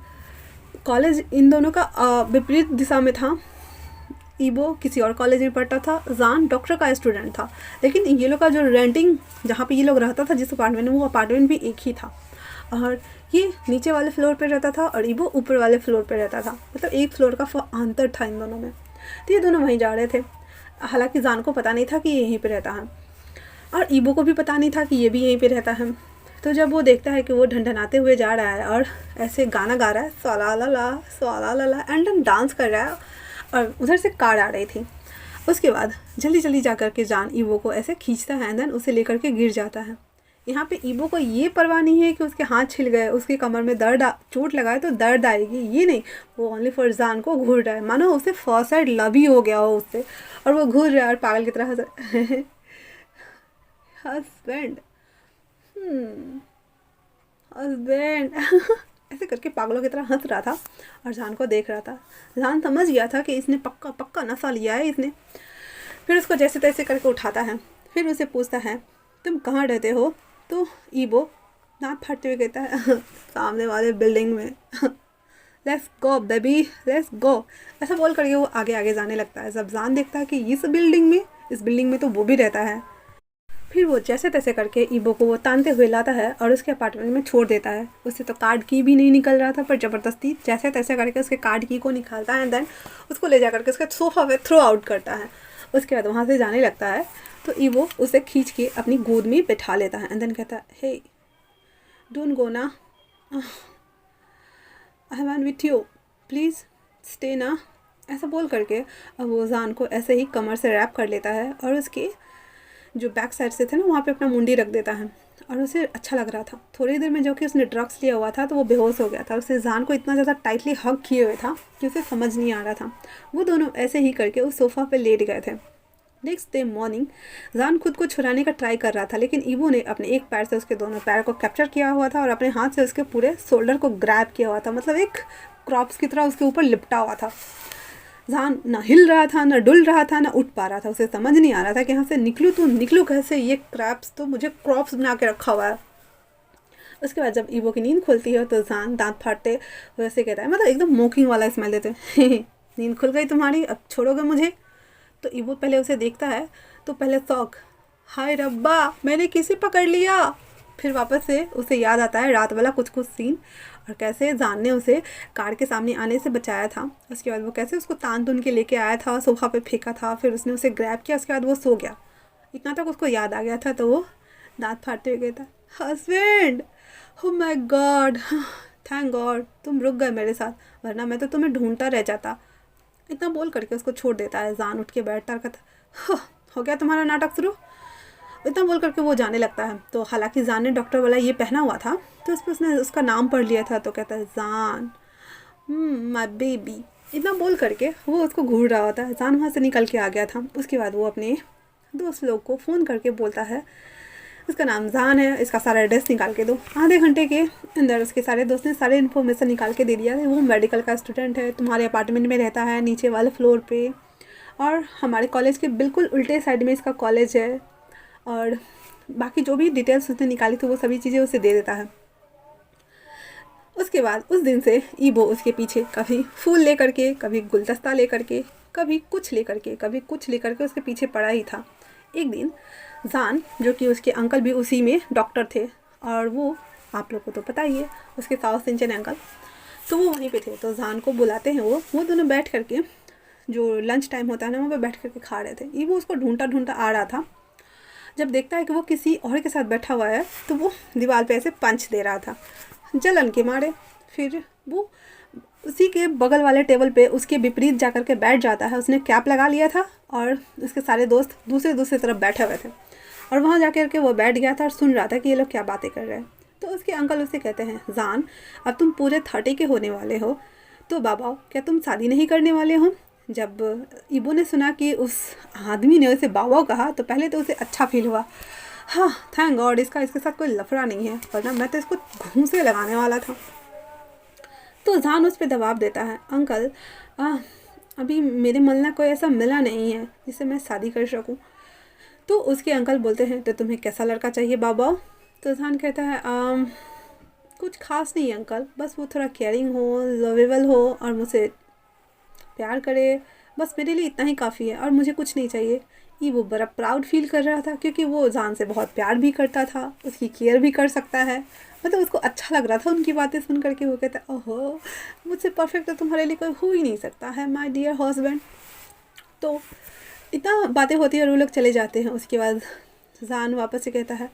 कॉलेज इन दोनों का विपरीत दिशा में था। ईबो किसी और कॉलेज में पढ़ता था, जान डॉक्टर का स्टूडेंट था, लेकिन ये लोग का जो रेंटिंग जहाँ पे ये लोग रहता था जिस अपार्टमेंट में, वो अपार्टमेंट भी एक ही था और ये नीचे वाले फ्लोर पे रहता था और ईबो ऊपर वाले फ्लोर पे रहता था, मतलब एक फ्लोर का अंतर था इन दोनों में। तो ये दोनों वहीं जा रहे थे। हालांकि जान को पता नहीं था कि ये यहीं पे रहता है और ईबो को भी पता नहीं था कि ये भी यहीं पे रहता है। तो जब वो देखता है कि वो ढनढनाते हुए जा रहा है और ऐसे गाना गा रहा है स्वाला ला ला एंड देन डांस कर रहा है, और उधर से कार आ रही थी। उसके बाद जल्दी जल्दी जा कर के जान ईबो को ऐसे खींचता है एंड देन उसे लेकर के गिर जाता है। यहाँ पे ईबो को ये परवाह नहीं है कि उसके हाथ छिल गए, उसकी कमर में चोट लगा है तो दर्द आएगी, ये नहीं। वो ओनली फॉर जान को घूर रहा है, मानो उसे फर्स्ट साइड लव ही हो गया हो उससे, और वो घूर रहा है और पागल की तरह हस्बैंड हस्बैंड ऐसे करके पागलों की तरह हंस रहा था और जान को देख रहा था। जान समझ गया था कि इसने पक्का पक्का नशा लिया है इसने। फिर उसको जैसे तैसे करके उठाता है, फिर उसे पूछता है तुम कहाँ रहते हो? तो ईबो दांत फाड़ते हुए कहता है सामने वाले बिल्डिंग में let's go baby let's go. ऐसा बोल करके वो आगे आगे जाने लगता है। जब जान देखता है कि इस बिल्डिंग में तो वो भी रहता है, फिर वो जैसे तैसे करके ईबो को वो तानते हुए लाता है और उसके अपार्टमेंट में छोड़ देता है। उससे तो कार्ड की भी नहीं निकल रहा था, पर ज़बरदस्ती जैसे तैसे करके उसके कार्ड की को निकालता है एंड देन उसको ले जा करके उसके सोफा पे थ्रो आउट करता है। उसके बाद वहाँ से जाने लगता है तो ईबो उसे खींच के अपनी गोद में बैठा लेता है एंड देन कहता है हे डोंट गो ना, I want with you, please stay ना। ऐसा बोल करके अब वो जान को ऐसे ही कमर से रैप कर लेता है और उसके जो बैक साइड से थे ना वहाँ पे अपना मुंडी रख देता है। और उसे अच्छा लग रहा था। थोड़ी देर में जो कि उसने ड्रग्स लिया हुआ था तो वो बेहोश हो गया था। उसे जान को इतना ज़्यादा टाइटली हग किए हुए था कि उसे समझ नहीं आ रहा था। वो दोनों ऐसे ही करके उस सोफ़ा पे लेट गए थे। नेक्स्ट डे मॉर्निंग जान खुद को छुड़ाने का ट्राई कर रहा था, लेकिन ईबो ने अपने एक पैर से उसके दोनों पैर को कैप्चर किया हुआ था और अपने हाथ से उसके पूरे शोल्डर को ग्रैब किया हुआ था। मतलब एक क्रॉप्स की तरह उसके ऊपर लिपटा हुआ था। जान ना हिल रहा था, ना डुल रहा था, ना उठ पा रहा था। उसे समझ नहीं आ रहा था कि यहाँ से निकलूँ तो निकलूँ कैसे, ये क्रैप्स तो मुझे क्रॉप्स बना के रखा हुआ है। उसके बाद जब ईबो की नींद खुलती है तो जान दांत फाड़ते वैसे कहता है, मतलब एकदम मोकिंग वाला स्माइल देते नींद खुल गई तुम्हारी, अब छोड़ोगे मुझे? तो ईबो पहले उसे देखता है तो पहले शौक, हाय रब्बा मैंने किसे पकड़ लिया। फिर वापस से उसे याद आता है रात वाला कुछ कुछ सीन और कैसे जान ने उसे कार के सामने आने से बचाया था। उसके बाद वो कैसे उसको तान तुन के लेके आया था, सोफा पे फेंका था, फिर उसने उसे ग्रैब किया, उसके बाद वो सो गया। इतना तक उसको याद आ गया था। तो वो दांत फाड़ते हुए कहता, हस्बैंड, हो माय गॉड, थैंक गॉड तुम रुक गए मेरे साथ, वरना मैं तो तुम्हें ढूंढता रह जाता। इतना बोल करके उसको छोड़ देता है। जान उठ के बैठता और कहता, हो गया तुम्हारा नाटक शुरू। इतना बोल करके वो जाने लगता है। तो हालांकि जान ने डॉक्टर वाला ये पहना हुआ था तो उस पर उसने उसका नाम पढ़ लिया था। तो कहता है जान, माय बेबी। इतना बोल करके वो उसको घूर रहा होता है। जान वहाँ से निकल के आ गया था। उसके बाद वो अपने दोस्त लोग को फ़ोन करके बोलता है, इसका नाम जान है, इसका सारा एड्रेस निकाल के दो। आधे घंटे के अंदर उसके सारे दोस्त ने सारे इन्फॉर्मेशन निकाल के दे दिया। वो मेडिकल का स्टूडेंट है, तुम्हारे अपार्टमेंट में रहता है नीचे वाले फ्लोर पे, और हमारे कॉलेज के बिल्कुल उल्टे साइड में इसका कॉलेज है। और बाकी जो भी डिटेल्स उसने निकाली थी वो सभी चीज़ें उसे दे देता है। उसके बाद उस दिन से ईबो उसके पीछे कभी फूल ले करके, कभी गुलदस्ता ले करके, कभी कुछ ले करके, कभी कुछ ले करके उसके पीछे पड़ा ही था। एक दिन जान, जो कि उसके अंकल भी उसी में डॉक्टर थे, और वो आप लोग को तो पता ही है उसके साउथ सिंचन अंकल, तो वो वहीं पे थे। तो जान को बुलाते हैं। वो दोनों बैठ करके, जो लंच टाइम होता है ना, वहाँ पे बैठ करके खा रहे थे। ईबो उसको ढूंढता ढूंढता आ रहा था। जब देखता है कि वो किसी और के साथ बैठा हुआ है तो वो दीवार पे ऐसे पंच दे रहा था जलन के मारे। फिर वो उसी के बगल वाले टेबल पे उसके विपरीत जाकर के बैठ जाता है। उसने कैप लगा लिया था और उसके सारे दोस्त दूसरे तरफ बैठे हुए थे, और वहाँ जाकर के वो बैठ गया था और सुन रहा था कि ये लोग क्या बातें कर रहे हैं। तो उसके अंकल उससे कहते हैं, जान अब तुम पूरे 30 के होने वाले हो, तो बाबा क्या तुम शादी नहीं करने वाले हो? जब ईबो ने सुना कि उस आदमी ने उसे बाबा कहा तो पहले तो उसे अच्छा फील हुआ। हाँ थैंक गॉड इसके साथ कोई लफड़ा नहीं है, वरना मैं तो इसको घूंसे लगाने वाला था। तो जान उस पर दबाव देता है, अंकल अभी मेरे मिलना कोई ऐसा मिला नहीं है जिससे मैं शादी कर सकूं। तो उसके अंकल बोलते हैं, तो तुम्हें कैसा लड़का चाहिए बाबा? तो जान कहता है, कुछ खास नहीं अंकल, बस वो थोड़ा केयरिंग हो, लवेबल हो और मुझसे प्यार करे, बस मेरे लिए इतना ही काफ़ी है और मुझे कुछ नहीं चाहिए। ये वो बड़ा प्राउड फील कर रहा था क्योंकि वो जान से बहुत प्यार भी करता था, उसकी केयर भी कर सकता है। मतलब उसको अच्छा लग रहा था उनकी बातें सुन करके। वो कहता है, ओहो मुझसे परफेक्ट तो तुम्हारे लिए कोई हो ही नहीं सकता है माय डियर हस्बैंड। तो इतना बातें होती है और वो लोग चले जाते हैं। उसके बाद जान वापस से कहता है,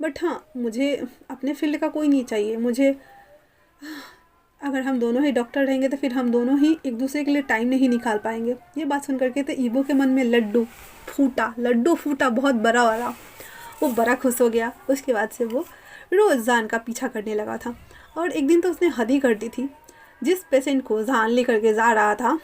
बट हाँ, मुझे अपने फील्ड का कोई नहीं चाहिए। मुझे अगर हम दोनों ही डॉक्टर रहेंगे तो फिर हम दोनों ही एक दूसरे के लिए टाइम नहीं निकाल पाएंगे। ये बात सुन करके तो ईबो के मन में लड्डू फूटा बहुत बड़ा वाला। वो बड़ा खुश हो गया। उसके बाद से वो रोज़ जान का पीछा करने लगा था। और एक दिन तो उसने हद ही कर दी थी। जिस पेशेंट को जान लेकर के जा रहा था,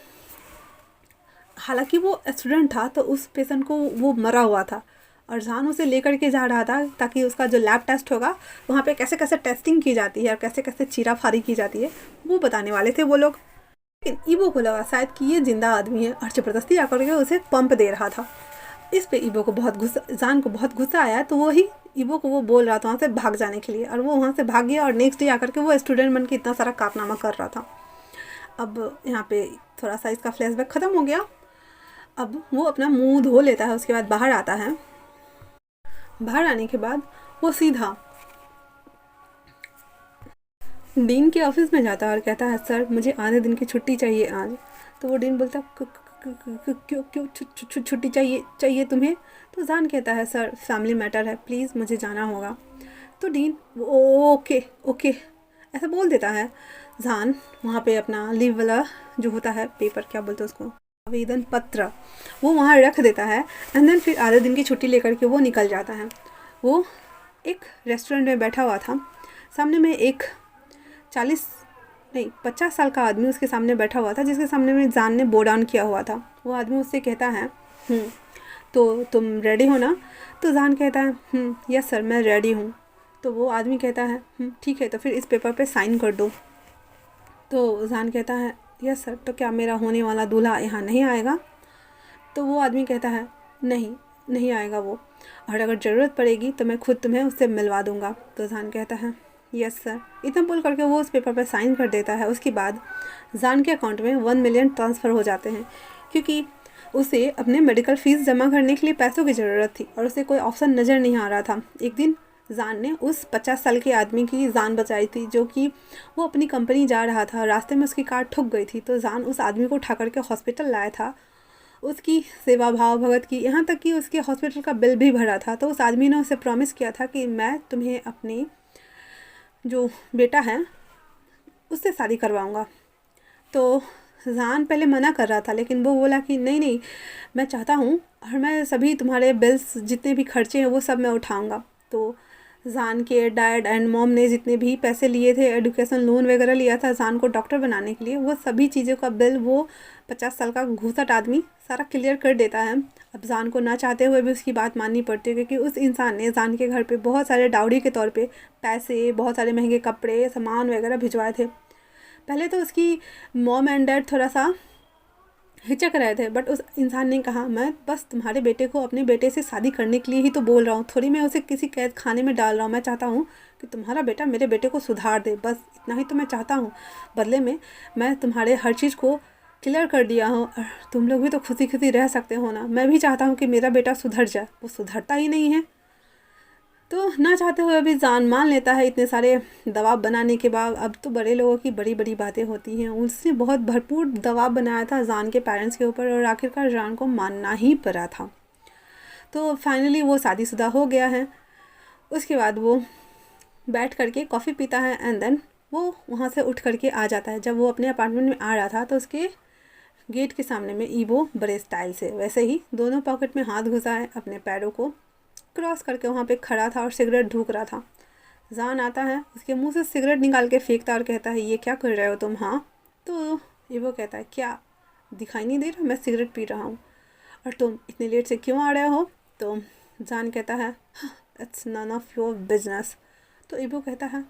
हालांकि वो स्टूडेंट था, तो उस पेशेंट को वो मरा हुआ था और जान उसे लेकर के जा रहा था ताकि उसका जो लैब टेस्ट होगा वहाँ पे कैसे कैसे टेस्टिंग की जाती है और कैसे कैसे चीराफारी की जाती है वो बताने वाले थे वो लोग। लेकिन ईबो को लगा शायद कि ये जिंदा आदमी है और ज़बरदस्ती आकर के उसे पंप दे रहा था। इस पे ईबो को बहुत गुस्सा, जान को बहुत गुस्सा आया, तो वो ही ईबो को वो बोल रहा था वहाँ से भाग जाने के लिए, और वो वहाँ से भाग गया और नेक्स्ट डे आकर के वो स्टूडेंट बन के इतना सारा कारनामा कर रहा था। अब यहाँ पे थोड़ा सा इसका फ्लैशबैक ख़त्म हो गया। अब वो अपना मुंह धो लेता है, उसके बाद बाहर आता है। बाहर आने के बाद वो सीधा डीन के ऑफिस में जाता है और कहता है, सर मुझे आधे दिन की छुट्टी चाहिए आज। तो वो डीन बोलता है, क्यों क्यों छुट्टी चाहिए तुम्हें? तो जान कहता है, सर फैमिली मैटर है, प्लीज़ मुझे जाना होगा। तो डीन ओके ओके ऐसा बोल देता है। जान वहाँ पे अपना लीव वाला जो होता है पेपर, क्या बोलते हैं उसको, आवेदन पत्र, वो वहाँ रख देता है। एंड देन फिर आधे दिन की छुट्टी लेकर के वो निकल जाता है। वो एक रेस्टोरेंट में बैठा हुआ था। सामने में एक 50 साल का आदमी उसके सामने बैठा हुआ था, जिसके सामने में जान ने बो डाउन किया हुआ था। वो आदमी उससे कहता है, तो तुम रेडी हो ना? तो जान कहता है, यस सर मैं रेडी हूँ। तो वो आदमी कहता है, ठीक है, तो फिर इस पेपर पे साइन कर दो। तो जान कहता है, यस सर, तो क्या मेरा होने वाला दूल्हा यहाँ नहीं आएगा? तो वो आदमी कहता है, नहीं आएगा वो, और अगर ज़रूरत पड़ेगी तो मैं खुद तुम्हें उससे मिलवा दूँगा। तो जान कहता है, यस सर। इतना बोल करके वो उस पेपर पर साइन कर देता है। उसके बाद जान के अकाउंट में 1 मिलियन ट्रांसफ़र हो जाते हैं, क्योंकि उसे अपने मेडिकल फ़ीस जमा करने के लिए पैसों की ज़रूरत थी और उसे कोई ऑप्शन नज़र नहीं आ रहा था। एक दिन जान ने उस 50 साल के आदमी की जान बचाई थी, जो कि वो अपनी कंपनी जा रहा था, रास्ते में उसकी कार ठुक गई थी। तो जान उस आदमी को उठा करके हॉस्पिटल लाया था, उसकी सेवा भाव भगत की, यहाँ तक कि उसके हॉस्पिटल का बिल भी भरा था। तो उस आदमी ने उसे प्रॉमिस किया था कि मैं तुम्हें अपने जो बेटा है उससे शादी करवाऊँगा। तो जान पहले मना कर रहा था, लेकिन वो बोला कि नहीं मैं चाहता हूँ और मैं सभी तुम्हारे बिल्स जितने भी खर्चे हैं वो सब मैं उठाऊँगा। तो जान के डैड एंड मॉम ने जितने भी पैसे लिए थे, एजुकेशन लोन वगैरह लिया था जान को डॉक्टर बनाने के लिए, वो सभी चीज़ों का बिल वो 50 साल का घूसट आदमी सारा क्लियर कर देता है। अब जान को ना चाहते हुए भी उसकी बात माननी पड़ती है, क्योंकि उस इंसान ने जान के घर पे बहुत सारे डाउरी के तौर पे पैसे, बहुत सारे महंगे कपड़े, सामान वगैरह भिजवाए थे। पहले तो उसकी मॉम एंड डैड थोड़ा सा हिचक रहे थे, बट उस इंसान ने कहा, मैं बस तुम्हारे बेटे को अपने बेटे से शादी करने के लिए ही तो बोल रहा हूँ, थोड़ी मैं उसे किसी कैद खाने में डाल रहा हूँ। मैं चाहता हूँ कि तुम्हारा बेटा मेरे बेटे को सुधार दे, बस इतना ही तो मैं चाहता हूँ। बदले में मैं तुम्हारे हर चीज़ को क्लियर कर दिया हूँ और तुम लोग भी तो खुशी खुशी रह सकते हो ना। मैं भी चाहता हूँ कि मेरा बेटा सुधर जाए, वो सुधरता ही नहीं है। तो ना चाहते हुए भी जान मान लेता है। इतने सारे दबाव बनाने के बाद, अब तो बड़े लोगों की बड़ी बड़ी बातें होती हैं, उसने बहुत भरपूर दबाव बनाया था जान के पेरेंट्स के ऊपर और आखिरकार जान को मानना ही पड़ा था। तो फाइनली वो शादीशुदा हो गया है। उसके बाद वो बैठ करके कॉफ़ी पीता है एंड देन वो वहाँ से उठ करके आ जाता है। जब वो अपने अपार्टमेंट में आ रहा था तो उसके गेट के सामने में ईबो बड़े स्टाइल से वैसे ही दोनों पॉकेट में हाथ घुसाए अपने पैरों को क्रॉस करके वहाँ पे खड़ा था और सिगरेट धूक रहा था। जान आता है, उसके मुंह से सिगरेट निकाल के फेंकता और कहता है, ये क्या कर रहे हो तुम? हाँ। तो ईबो कहता है, क्या दिखाई नहीं दे रहा? मैं सिगरेट पी रहा हूँ। और तुम इतनी लेट से क्यों आ रहे हो? तो जान कहता है, it's none of your business. तो ईबो कहता है,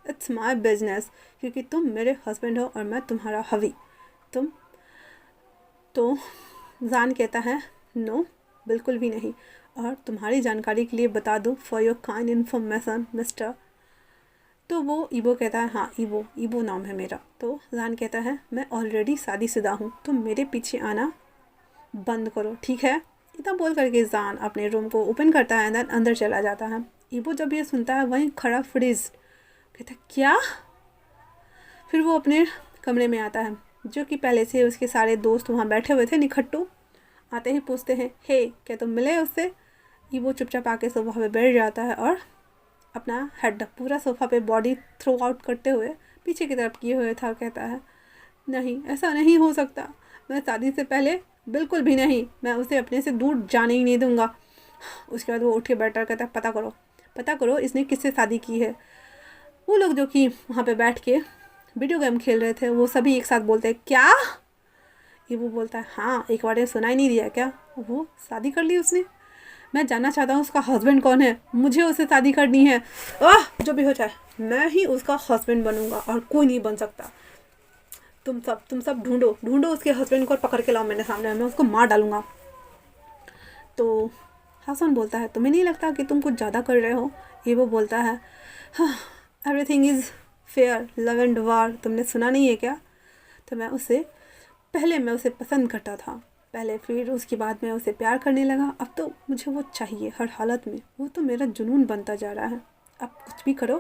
इट्स माई बिजनेस, क्योंकि तुम मेरे हस्बैंड हो और मैं तुम्हारा हवी। तुम तो जान कहता है, नो बिल्कुल भी नहीं, और तुम्हारी जानकारी के लिए बता दूँ, for your kind information mister. तो वो ईबो कहता है, हाँ ईबो नाम है मेरा। तो जान कहता है, मैं ऑलरेडी शादीशुदा हूँ, तुम मेरे पीछे आना बंद करो, ठीक है? इतना बोल करके जान अपने रूम को ओपन करता है, देन अंदर चला जाता है। ईबो जब ये सुनता है वहीं खड़ा फ्रीज, कहता है, क्या? फिर वो अपने कमरे में आता है, जो कि पहले से उसके सारे दोस्त वहाँ बैठे हुए थे निखट्टू। आते ही पूछते हैं, हे क्या तुम मिले उससे? ईवो चुपचाप आके सोफा पे बैठ जाता है और अपना हेड पूरा सोफा पे बॉडी थ्रो आउट करते हुए पीछे की तरफ किए हुए था, कहता है नहीं, ऐसा नहीं हो सकता, मैं शादी से पहले बिल्कुल भी नहीं, मैं उसे अपने से दूर जाने ही नहीं दूंगा। उसके बाद वो उठ के बैठा कहता है पता करो इसने किससे शादी की है। वो लोग जो कि वहाँ पे बैठ के वीडियो गेम खेल रहे थे वो सभी एक साथ बोलते हैं क्या? ये वो बोलता है हाँ, एक बार सुनाई नहीं दिया क्या? वो शादी कर ली उसने, मैं जानना चाहता हूँ उसका हस्बैंड कौन है, मुझे उससे शादी करनी है। जो भी हो जाए मैं ही उसका हस्बैंड बनूंगा और कोई नहीं बन सकता। तुम सब ढूंढो उसके हस्बैंड को और पकड़ के लाओ मेरे सामने, मैं उसको मार डालूंगा। तो हसन बोलता है तुम्हें नहीं लगता कि तुम कुछ ज़्यादा कर रहे हो? ये वो बोलता है हाँ, everything is fair, love and वार, तुमने सुना नहीं है क्या? तो पहले मैं उसे पसंद करता था, पहले, फिर उसके बाद मैं उसे प्यार करने लगा, अब तो मुझे वो चाहिए हर हालत में, वो तो मेरा जुनून बनता जा रहा है। अब कुछ भी करो,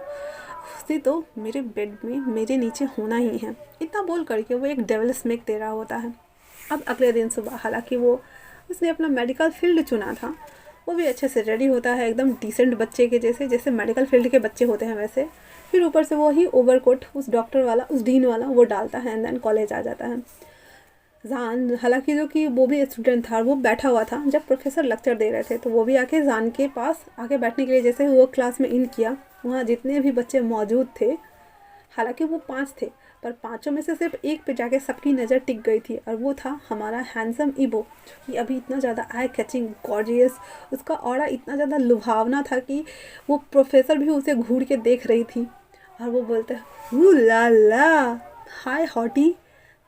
उसे तो मेरे बेड में मेरे नीचे होना ही है। इतना बोल करके वो एक डेविल स्मेक दे रहा होता है। अब अगले दिन सुबह, हालांकि उसने अपना मेडिकल फील्ड चुना था, वो भी अच्छे से रेडी होता है एकदम डिसेंट बच्चे के जैसे मेडिकल फील्ड के बच्चे होते हैं वैसे। फिर ऊपर से वो ही ओवरकोट उस डॉक्टर वाला, उस डीन वाला वो डालता है एंड देन कॉलेज आ जाता है। जान, हालांकि जो कि वो भी स्टूडेंट था, वो बैठा हुआ था जब प्रोफेसर लेक्चर दे रहे थे, तो वो भी आके जान के पास आके बैठने के लिए जैसे वो क्लास में इन किया, वहाँ जितने भी बच्चे मौजूद थे, हालांकि वो 5 थे, पर 5 में से सिर्फ एक पे जाके सबकी नज़र टिक गई थी और वो था हमारा हैंडसम ईबो, जो कि अभी इतना ज़्यादा आई कैचिंग गॉर्जियस, उसका ऑरा इतना ज़्यादा लुभावना था कि वो प्रोफेसर भी उसे घूर के देख रही थी। और वो बोलता है ला ला, हाय हॉटी,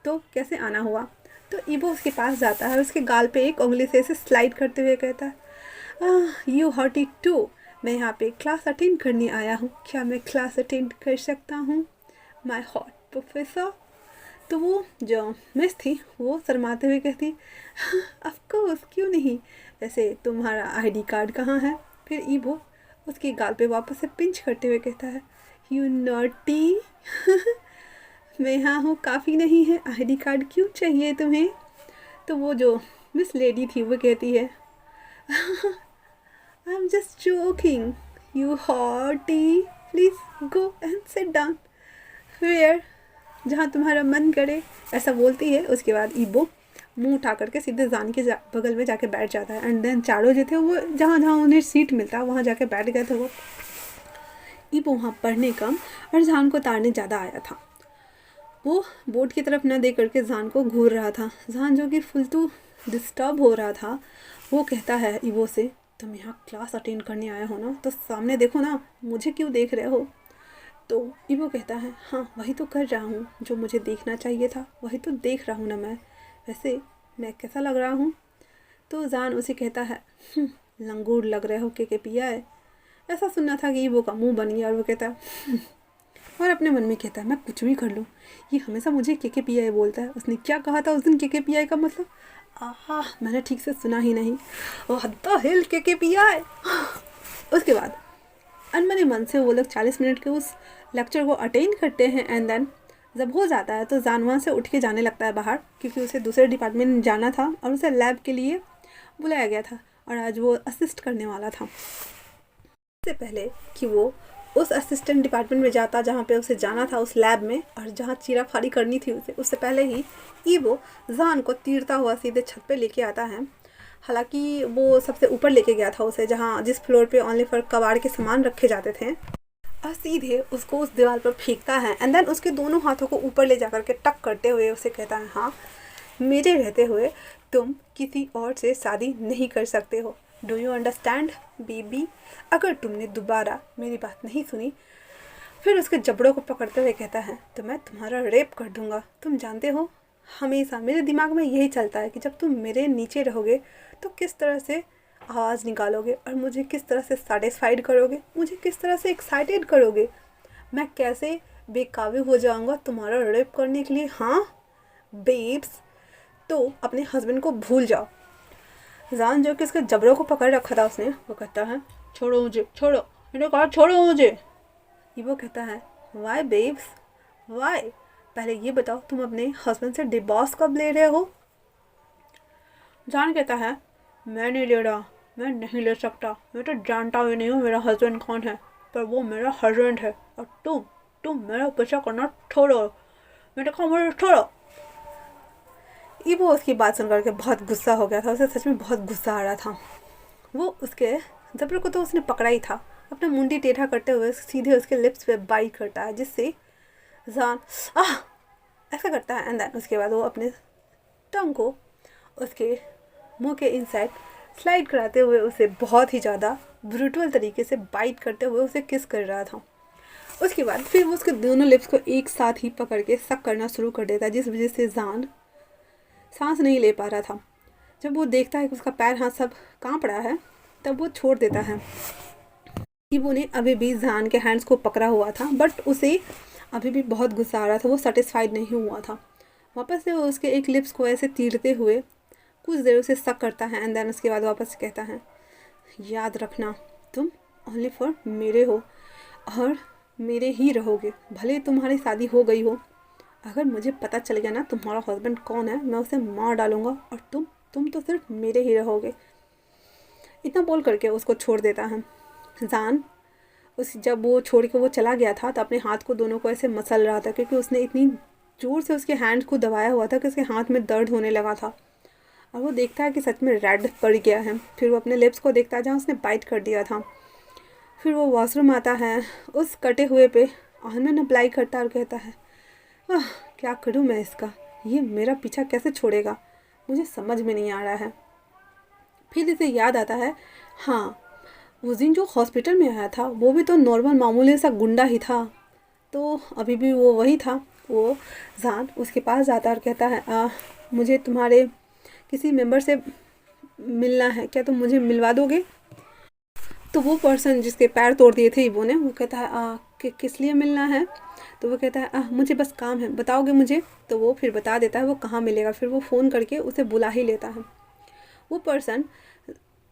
तो कैसे आना हुआ? तो ईबो उसके पास जाता है, उसके गाल पे एक उंगली से ऐसे स्लाइड करते हुए कहता है यू हॉटी टू, मैं यहाँ पे क्लास अटेंड करने आया हूँ, क्या मैं क्लास अटेंड कर सकता हूँ माय हॉट प्रोफेसर? तो वो जो मिस थी वो शर्माते हुए कहती ऑफ कोर्स, क्यों नहीं, वैसे तुम्हारा आईडी कार्ड कहाँ है? फिर ईबो उसके गाल पे वापस से पिंच करते हुए कहता है यू नॉटी मैं यहाँ हूँ काफ़ी नहीं है, आईडी कार्ड क्यों चाहिए तुम्हें? तो वो जो मिस लेडी थी वो कहती है I am just joking, you hottie, please go and sit down where, जहाँ तुम्हारा मन करे, ऐसा बोलती है। उसके बाद ईबो मुंह उठा करके सीधे जान के बगल में जाके बैठ जाता है एंड देन चारों जो थे वो जहाँ जहाँ उन्हें सीट मिलता वहाँ जाके बैठ गए थे। वो ईबो वहाँ पढ़ने कम और जान को तारने ज़्यादा आया था। वो बोर्ड की तरफ न देख करके जान को घूर रहा था। जान जो कि फुलतू डिस्टर्ब हो रहा था, वो कहता है ईबो से तुम यहाँ क्लास अटेंड करने आए हो ना, तो सामने देखो ना, मुझे क्यों देख रहे हो? तो ईबो कहता है हाँ, वही तो कर रहा हूँ, जो मुझे देखना चाहिए था वही तो देख रहा हूँ ना मैं, वैसे मैं कैसा लग रहा हूँ? तो जान उसे कहता है लंगूर लग रहे हो के पिया है। ऐसा सुनना था कि ईबो का मुंह बन गया और वो कहता है और अपने मन में कहता है मैं कुछ भी कर लूँ, ये हमेशा मुझे के पी आई बोलता है, उसने क्या कहा था उस दिन के पी आई का मतलब? मैंने ठीक से सुना ही नहीं। ओह द हिल के पी आई। उसके बाद अनमने मन से वो लोग 40 मिनट के उस लेक्चर को अटेंड करते हैं एंड देन जब हो जाता है तो जान वहाँ से उठ के जाने लगता है बाहर, क्योंकि उसे दूसरे डिपार्टमेंट जाना था और उसे लैब के लिए बुलाया गया था और आज वो असिस्ट करने वाला था। इससे पहले कि वो उस असिस्टेंट डिपार्टमेंट में जाता जहाँ पे उसे जाना था, उस लैब में, और जहाँ चीरा फाड़ी करनी थी उसे, उससे पहले ही ईबो जान को तीरता हुआ सीधे छत पे लेके आता है। हालांकि वो सबसे ऊपर लेके गया था उसे, जहाँ जिस फ्लोर पे ओनली फॉर कबाड़ के सामान रखे जाते थे, और सीधे उसको उस दीवार पर फेंकता है एंड देन उसके दोनों हाथों को ऊपर ले जा करके टक करते हुए उसे कहता है हाँ, मेरे रहते हुए तुम किसी और से शादी नहीं कर सकते हो, डू यू अंडरस्टैंड बेबी? अगर तुमने दोबारा मेरी बात नहीं सुनी, फिर उसके जबड़ों को पकड़ते हुए कहता है तो मैं तुम्हारा रेप कर दूंगा। तुम जानते हो हमेशा मेरे दिमाग में यही चलता है कि जब तुम मेरे नीचे रहोगे तो किस तरह से आवाज़ निकालोगे और मुझे किस तरह से सेटिस्फाइड करोगे, मुझे किस तरह से एक्साइटेड करोगे, मैं कैसे बेकाबू हो जाऊंगा तुम्हारा रेप करने के लिए। हाँ बेब्स, तो अपने हस्बैंड को भूल जाओ। जान जो कि उसके जबड़ों को पकड़ रखा था उसने, वो कहता है छोड़ो मुझे, छोड़ो, मैंने कहा छोड़ो मुझे। ये वो कहता है वाई बेब्स वाई, पहले ये बताओ तुम अपने हस्बैंड से डिवोर्स कब ले रहे हो? जान कहता है मैं नहीं ले रहा, मैं नहीं ले सकता, मैं तो जानता भी नहीं हूँ मेरा हस्बैंड कौन है, पर वो मेरा हस्बैंड है। और तुम मेरा पीछा करना छोड़ो, मैंने कहा मुझे छोड़ो। ये वो उसकी बात सुन करके बहुत गुस्सा हो गया था, उसे सच में बहुत गुस्सा आ रहा था। वो उसके जबड़े को तो उसने पकड़ा ही था, अपना मुंडी टेढ़ा करते हुए सीधे उसके लिप्स पे बाइट करता है, जिससे जान आह ऐसा करता है। एंड देन उसके बाद वो अपने टंग को उसके मुंह के इनसाइड स्लाइड कराते हुए उसे बहुत ही ज़्यादा ब्रूटल तरीके से बाइट करते हुए उसे किस कर रहा था। उसके बाद फिर वो उसके दोनों लिप्स को एक साथ ही पकड़ के सक करना शुरू कर देता है, जिस वजह से जान सांस नहीं ले पा रहा था। जब वो देखता है कि उसका पैर हाथ सब कांप रहा है, तब वो छोड़ देता है। इबो ने अभी भी जान के हैंड्स को पकड़ा हुआ था, बट उसे अभी भी बहुत गुस्सा आ रहा था, वो सेटिस्फाइड नहीं हुआ था। वापस से वो उसके एक लिप्स को ऐसे तीरते हुए कुछ देर उसे सक करता है। एंड देन उसके बाद वापस कहता है, याद रखना तुम ओनली फॉर मेरे हो और मेरे ही रहोगे, भले तुम्हारी शादी हो गई हो। अगर मुझे पता चल गया ना तुम्हारा हस्बैंड कौन है, मैं उसे मार डालूंगा और तुम तो सिर्फ मेरे ही रहोगे। इतना बोल करके उसको छोड़ देता है। जान जब वो छोड़ के वो चला गया था तो अपने हाथ को दोनों को ऐसे मसल रहा था, क्योंकि उसने इतनी ज़ोर से उसके हैंड को दबाया हुआ था कि उसके हाथ में दर्द होने लगा था। और वो देखता है कि सच में रेड पड़ गया है। फिर वो अपने लिप्स को देखता है जहाँ उसने बाइट कर दिया था। फिर वो वॉशरूम आता है, उस कटे हुए पे ऑइंटमेंट अप्लाई करता है और कहता है, क्या करूँ मैं इसका, ये मेरा पीछा कैसे छोड़ेगा, मुझे समझ में नहीं आ रहा है। फिर इसे याद आता है, हाँ उस दिन जो हॉस्पिटल में आया था वो भी तो नॉर्मल मामूली सा गुंडा ही था, तो अभी भी वो वही था। वो जान उसके पास जाता और कहता है, मुझे तुम्हारे किसी मेंबर से मिलना है, क्या तुम मुझे मिलवा दोगे। तो वो पर्सन जिसके पैर तोड़ दिए थे इबो ने, वो कहता है, किस लिए मिलना है। तो वो कहता है, मुझे बस काम है, बताओगे मुझे। तो वो फिर बता देता है वो कहाँ मिलेगा। फिर वो फ़ोन करके उसे बुला ही लेता है। वो पर्सन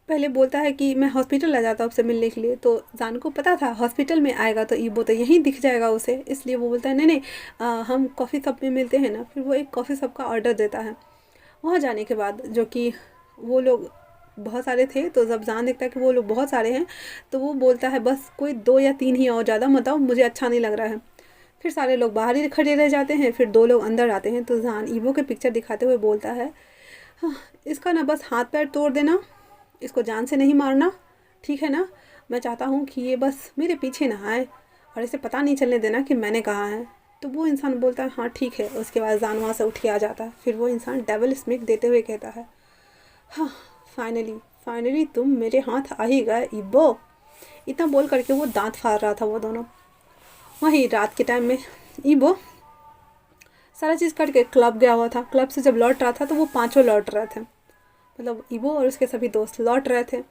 पहले बोलता है कि मैं हॉस्पिटल आ जाता हूँ आपसे मिलने के लिए। तो जान को पता था हॉस्पिटल में आएगा तो इबो तो यहीं दिख जाएगा उसे, इसलिए वो बोलता है नहीं नहीं, हम कॉफ़ी शॉप में मिलते हैं ना। फिर वो एक कॉफ़ी शॉप का ऑर्डर देता है। वहाँ जाने के बाद जो कि वो लोग बहुत सारे थे, तो जब जान देखता है कि वो लोग बहुत सारे हैं तो वो बोलता है बस कोई 2 या 3 ही आओ, ज़्यादा मत आओ, मुझे अच्छा नहीं लग रहा है। फिर सारे लोग बाहर ही खड़े रह जाते हैं। फिर 2 लोग अंदर आते हैं तो जान ईवो के पिक्चर दिखाते हुए बोलता है, हाँ, इसका ना बस हाथ पैर तोड़ देना, इसको जान से नहीं मारना, ठीक है ना। मैं चाहता हूँ कि ये बस मेरे पीछे ना आए और इसे पता नहीं चलने देना कि मैंने कहा है। तो वो इंसान बोलता है हाँ ठीक है। उसके बाद जान वहाँ से उठ के आ जाता है। फिर वो इंसान डेविल स्मिक देते हुए कहता है, हाँ फाइनली तुम मेरे हाथ आ ही गए इब्बो। इतना बोल करके वो दांत फाड़ रहा था वो दोनों। वहीं रात के टाइम में इब्बो सारा चीज़ करके क्लब गया हुआ था। क्लब से जब लौट रहा था तो वो पांचों लौट रहे थे, मतलब इबो और उसके सभी दोस्त लौट रहे थे।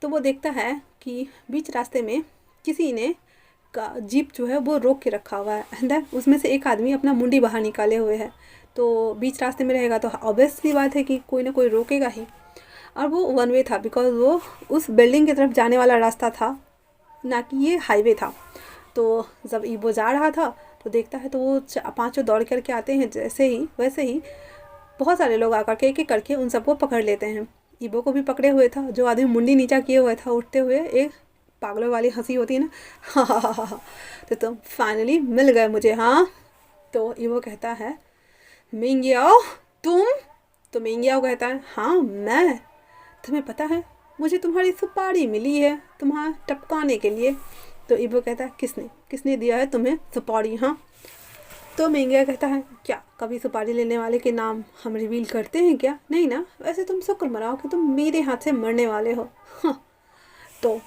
तो वो देखता है कि बीच रास्ते में किसी ने का जीप जो है वो रोक के रखा हुआ है। एंड देन उसमें से एक आदमी अपना मुंडी बाहर निकाले हुए है। तो बीच रास्ते में रहेगा तो ऑब्वियसली बात है कि कोई ना कोई रोकेगा ही। और वो वन वे था, बिकॉज वो उस बिल्डिंग की तरफ जाने वाला रास्ता था, ना कि ये हाईवे था। तो जब इबो जा रहा था तो देखता है तो वो पांचों दौड़ करके आते हैं। जैसे ही वैसे ही बहुत सारे लोग आकर के एक एक करके उन सबको पकड़ लेते हैं। इबो को भी पकड़े हुए था, जो आदमी मुंडी नीचा किए हुए था उठते हुए, एक पागलों वाली हंसी होती है ना, हा। तो तुम फाइनली मिल गए मुझे, हाँ। तो इबो कहता है, मिंगियाओ तुम। तो मिंगियाओ कहता है, हाँ मैं। तुम्हें पता है मुझे तुम्हारी सुपारी मिली है तुम्हारा टपकाने के लिए। तो इबो कहता है, किसने दिया है तुम्हें सुपारी, हाँ। तो मिंगिया कहता है, क्या कभी सुपारी लेने वाले के नाम हम रिवील करते हैं क्या, नहीं ना। वैसे तुम शुक्र मनाओ कि तुम मेरे हाथ से मरने वाले हो, हाँ। तो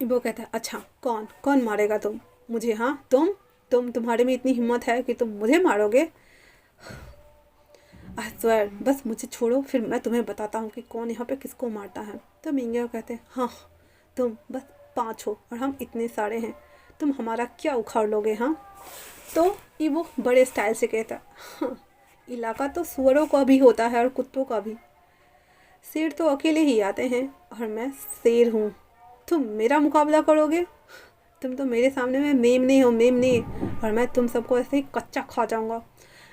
इबो कहता है, अच्छा कौन मारेगा तुम मुझे, हाँ तुम्हारे में इतनी हिम्मत है कि तुम मुझे मारोगे। आई स्वेयर, बस मुझे छोड़ो, फिर मैं तुम्हें बताता हूँ कि कौन यहाँ पे किसको मारता है। तो मिंगिया कहते हैं, हाँ तुम बस 5 हो और हम इतने सारे हैं, तुम हमारा क्या उखाड़ लोगे, हाँ। तो इबो बड़े स्टाइल से कहता, हाँ इलाका तो सुअरों का भी होता है और कुत्तों का भी, शेर तो अकेले ही आते हैं और मैं शेर हूँ। तुम मेरा मुकाबला करोगे, तुम तो मेरे सामने में मेमने हो, मेमने, और मैं तुम सबको ऐसे ही कच्चा खा जाऊँगा।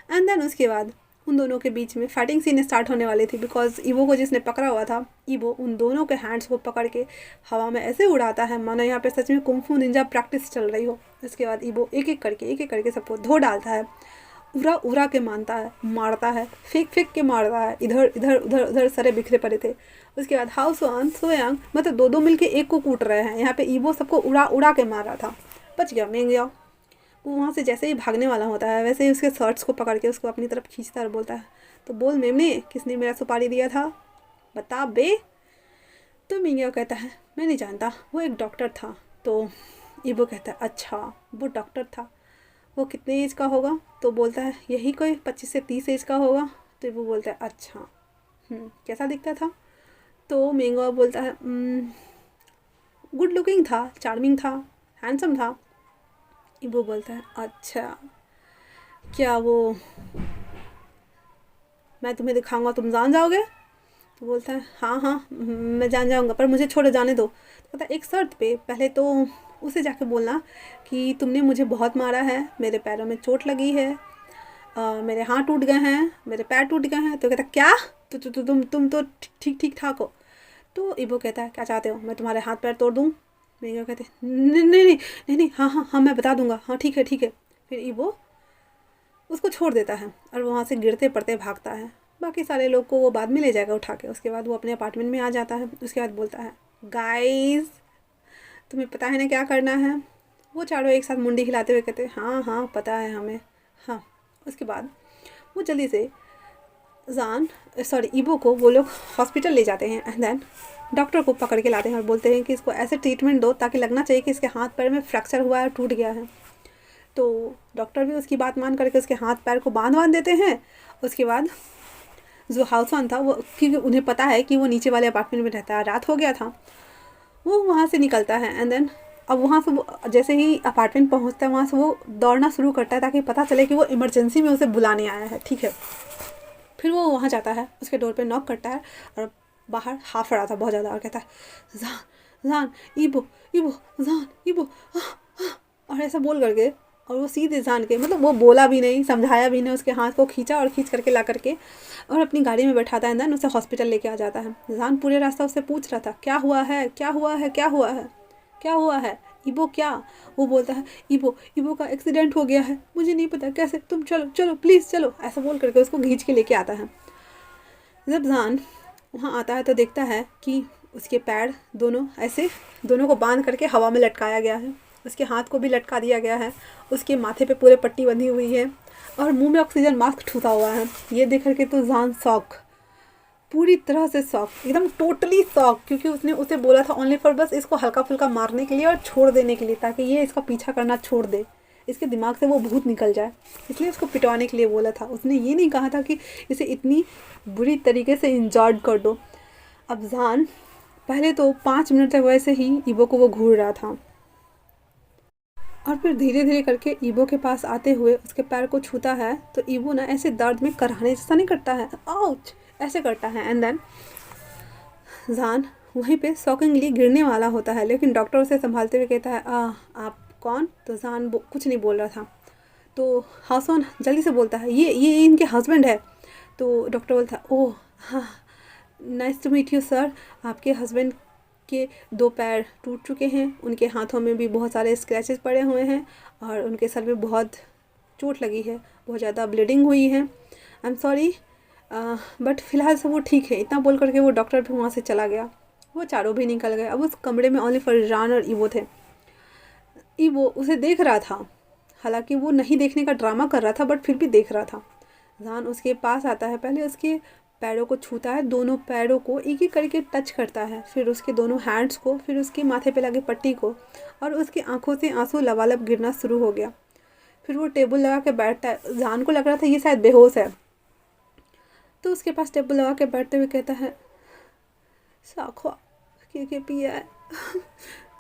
एंड देन उसके बाद उन दोनों के बीच में फाइटिंग सीन स्टार्ट होने वाली थी, बिकॉज ईवो को जिसने पकड़ा हुआ था, ईवो उन दोनों के हैंड्स को पकड़ के हवा में ऐसे उड़ाता है मानो यहाँ पे सच में कुंफू निंजा प्रैक्टिस चल रही हो। इसके बाद ईवो एक एक करके सबको धो डालता है, उड़ा उड़ा के मारता है, फेंक के मारता है, इधर इधर उधर उधर सारे बिखरे पड़े थे। उसके बाद हाउ सोआन सोयांग मतलब दो मिलके एक को कूट रहे हैं। यहाँ पे ईवो सबको उड़ा उड़ा के मार रहा था। बच गया मेंग्याओ। वो वहाँ से जैसे ही भागने वाला होता है वैसे ही उसके शर्ट्स को पकड़ के उसको अपनी तरफ खींचता है और बोलता है, तो बोल मेमने किसने मेरा सुपारी दिया था, बता बे। तो मेंग्याओ कहता है मैं नहीं जानता, वो एक डॉक्टर था। तो ईवो कहता है अच्छा वो डॉक्टर था, वो कितने एज का होगा। तो बोलता है यही कोई 25 से 30 एज का होगा। तो वो बोलता है अच्छा कैसा दिखता था। तो मेंग्याओ बोलता है गुड लुकिंग था, चार्मिंग था, हैंडसम था। वो बोलता है अच्छा क्या वो मैं तुम्हें दिखाऊंगा तुम जान जाओगे। तो बोलता है हाँ मैं जान जाऊंगा पर मुझे छोड़ जाने दो। तो कहता है एक शर्त पे, पहले तो उसे जाके बोलना कि तुमने मुझे बहुत मारा है, मेरे पैरों में चोट लगी है, मेरे हाथ टूट गए हैं, मेरे पैर टूट गए हैं। तो कहता क्या तुम तो ठीक ठाक हो। तो ईवो कहता है क्या चाहते हो, मैं तुम्हारे हाथ पैर तोड़ दूँ। मेंग्याओ कहते नहीं हाँ मैं बता दूंगा, हाँ ठीक है। फिर ईवो उसको छोड़ देता है और वहाँ से गिरते पड़ते भागता है। बाकी सारे लोग को वो बाद में ले जाएगा उठा के। उसके बाद वो अपने अपार्टमेंट में आ जाता है। उसके बाद बोलता है गाइस तुम्हें पता है ना क्या करना है। वो चारों एक साथ मुंडी हिलाते हुए कहते हैं हाँ पता है हमें। हाँ उसके बाद वो जल्दी से ईवो को वो लोग हॉस्पिटल ले जाते हैं एंड देन डॉक्टर को पकड़ के लाते हैं और बोलते हैं कि इसको ऐसे ट्रीटमेंट दो ताकि लगना चाहिए कि इसके हाथ पैर में फ्रैक्चर हुआ है, टूट गया है। तो डॉक्टर भी उसकी बात मान करके उसके हाथ पैर को बांध देते हैं। उसके बाद जो हाउसवान था वो, क्योंकि उन्हें पता है कि वो नीचे वाले अपार्टमेंट में रहता है, रात हो गया था, वो वहाँ से निकलता है एंड देन अब वहाँ से वो जैसे ही अपार्टमेंट पहुँचता है वहाँ से वो दौड़ना शुरू करता है ताकि पता चले कि वो इमरजेंसी में उसे बुलाने आया है। ठीक है, फिर वो वहाँ जाता है, उसके डोर पे नॉक करता है और बाहर हाफ रहा था बहुत ज़्यादा और कहता है जान ईवो जान और ऐसा बोल करके और वो सीधे जान के मतलब वो बोला भी नहीं, समझाया भी नहीं, उसके हाथ को खींचा और खींच करके ला करके और अपनी गाड़ी में बैठाता है। देन उसे हॉस्पिटल लेके आ जाता है। जान पूरे रास्ता उससे पूछ रहा था क्या हुआ है ईवो क्या। वो बोलता है ईवो का एक्सीडेंट हो गया है, मुझे नहीं पता कैसे, तुम चलो प्लीज़ चलो, ऐसा बोल करके उसको खींच के लेके आता है। जब जान वहाँ आता है तो देखता है कि उसके पैर दोनों को बांध करके हवा में लटकाया गया है, उसके हाथ को भी लटका दिया गया है, उसके माथे पे पूरे पट्टी बंधी हुई है और मुंह में ऑक्सीजन मास्क ठूसा हुआ है। ये देख करके तो जान शॉक, पूरी तरह से शॉक, एकदम टोटली शॉक, क्योंकि उसने उसे बोला था ओनली फॉर बस इसको हल्का फुल्का मारने के लिए और छोड़ देने के लिए ताकि ये इसका पीछा करना छोड़ दे, इसके दिमाग से वो भूत निकल जाए, इसलिए उसको पिटवाने के लिए बोला था। उसने ये नहीं कहा था कि इसे इतनी बुरी तरीके से इंजर्ड कर दो। अब जान पहले तो 5 मिनट तक वैसे ही ईवो को वो घूर रहा था और फिर धीरे धीरे करके ईवो के पास आते हुए उसके पैर को छूता है तो ईवो ना ऐसे दर्द में कराहने जैसा नहीं करता है, आउच ऐसे करता है एंड देन जान वहीं पे शॉकिंगली गिरने वाला होता है, लेकिन डॉक्टर उसे संभालते हुए कहता है आप कौन। तो जान कुछ नहीं बोल रहा था। तो हाउसवान जल्दी से बोलता है ये इनके हस्बैंड है। तो डॉक्टर बोलता है ओह हाँ nice to meet you sir, आपके हस्बैंड के 2 पैर टूट चुके हैं, उनके हाथों में भी बहुत सारे स्क्रैचेस पड़े हुए हैं और उनके सर में बहुत चोट लगी है, बहुत ज़्यादा ब्लीडिंग हुई है, आई एम सॉरी बट फ़िलहाल से वो ठीक है। इतना बोल करके वो डॉक्टर भी वहाँ से चला गया। वो चारों भी निकल गए। अब उस कमरे में ओनली फॉर जान और ईवो थे। ईवो उसे देख रहा था, हालांकि वो नहीं देखने का ड्रामा कर रहा था बट फिर भी देख रहा था। जान उसके पास आता है, पहले उसके पैरों को छूता है, दोनों पैरों को एक एक करके टच करता है, फिर उसके दोनों हैंड्स को, फिर उसके माथे पे लगे पट्टी को, और उसकी आंखों से आंसू लबालब गिरना शुरू हो गया। फिर वो टेबल लगा के बैठता है। जान को लग रहा था ये शायद बेहोश है, तो उसके पास टेबल लगा के बैठते हुए कहता है साखवा के पिया है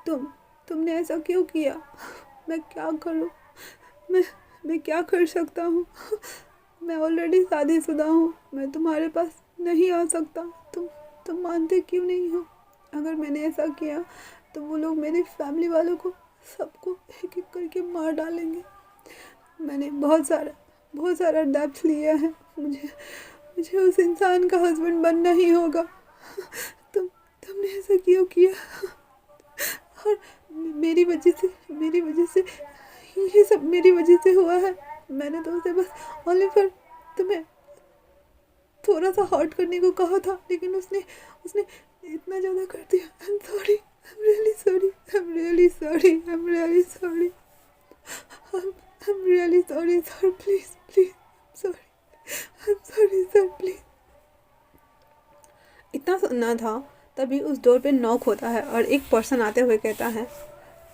तुमने ऐसा क्यों किया, मैं क्या करूं, मैं क्या कर सकता हूँ, मैं ऑलरेडी शादीशुदा हूँ, मैं तुम्हारे पास नहीं आ सकता, तुम मानते क्यों नहीं हो। अगर मैंने ऐसा किया तो वो लोग मेरी फैमिली वालों को सबको एक एक करके मार डालेंगे। मैंने बहुत सारा बहुत सारा डेप्थ लिया है, मुझे मुझे उस इंसान का हस्बैंड बनना ही होगा। तुमने ऐसा क्यों किया? और मेरी वजह से ये सब मेरी वजह से हुआ है। मैंने तो उसे बस ओनली फॉर तुम्हें थोड़ा सा हर्ट करने को कहा था, लेकिन उसने उसने इतना ज़्यादा कर दिया। I am sorry, I am really sorry, I am really sorry, I am really sorry, I am really sorry sir, please please sorry, I am sorry sir please. इतना सुनना था, तभी उस डोर पे नॉक होता है और एक पर्सन आते हुए कहता है,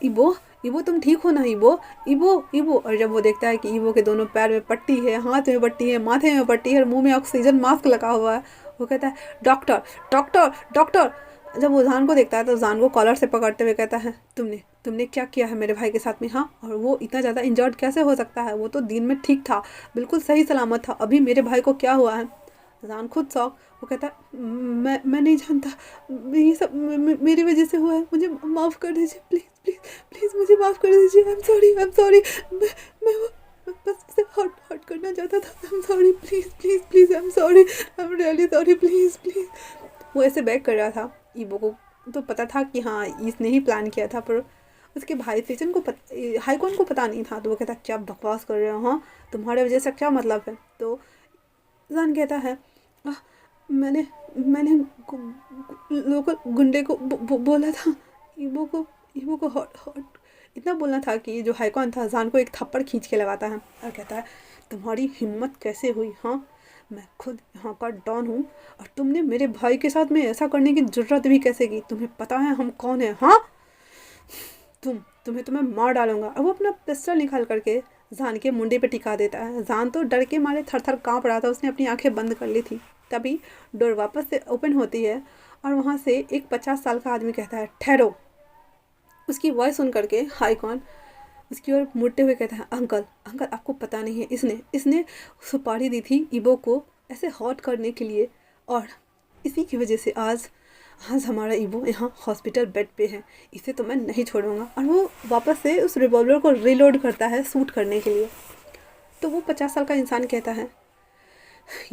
इबो इबो तुम ठीक हो ना? इबो इबो इबो। और जब वो देखता है कि इबो के दोनों पैर में पट्टी है, हाथ में पट्टी है, माथे में पट्टी है और मुंह में ऑक्सीजन मास्क लगा हुआ है, वो कहता है, डॉक्टर डॉक्टर डॉक्टर। जब वो जान को देखता है तो जान को कॉलर से पकड़ते हुए कहता है, तुमने तुमने क्या किया है मेरे भाई के साथ में? हाँ, और वो इतना ज़्यादा इंजर्ड कैसे हो सकता है? वो तो दिन में ठीक था, बिल्कुल सही सलामत था, अभी मेरे भाई को क्या हुआ है? जान खुद शौक, वो कहता है, मैं नहीं जानता, ये सब मेरी वजह से हुआ है, मुझे माफ़ कर दीजिए, प्लीज़ प्लीज़ प्लीज़ मुझे माफ़ कर दीजिए, I am sorry, I am sorry, मैं बस उसे हर्ट करना चाहता था, I am sorry, please please please, I am sorry, I am really sorry, please please. वो ऐसे बैक कर रहा था। ईबो को तो पता था कि हाँ इसने ही प्लान किया था, पर उसके भाई सेजन को हाईकॉन को पता नहीं था। तो वो कहता, क्या बकवास कर रहे हो? हाँ, तुम्हारे वजह से क्या मतलब है? तो जान कहता है, मैंने मैंने लोकल गुंडे को बोला था, ईबो को हॉट इतना बोलना था कि जो हाईकॉन था जान को एक थप्पड़ खींच के लगाता है और कहता है, तुम्हारी हिम्मत कैसे हुई? हाँ, मैं खुद यहाँ का डॉन हूँ और तुमने मेरे भाई के साथ में ऐसा करने की जरूरत भी कैसे की? तुम्हें पता है हम कौन है? हाँ, तुम्हें मार डालूंगा। अब वो अपना पिस्टल निकाल करके जान के मुंडे पे टिका देता है। जान तो डर के मारे थर थर काँप रहा था, उसने अपनी आंखें बंद कर ली थी। तभी डोर वापस से ओपन होती है और वहाँ से एक 50 साल का आदमी कहता है, ठहरो। उसकी वॉइस सुन करके हाईकॉन उसकी ओर मुड़ते हुए कहता है, अंकल अंकल आपको पता नहीं है, इसने सुपारी दी थी ईबो को ऐसे हॉट करने के लिए, और इसी की वजह से आज हमारा ईबो यहाँ हॉस्पिटल बेड पे है, इसे तो मैं नहीं छोड़ूंगा। और वो वापस से उस रिवॉल्वर को रिलोड करता है शूट करने के लिए। तो वो 50 साल का इंसान कहता है,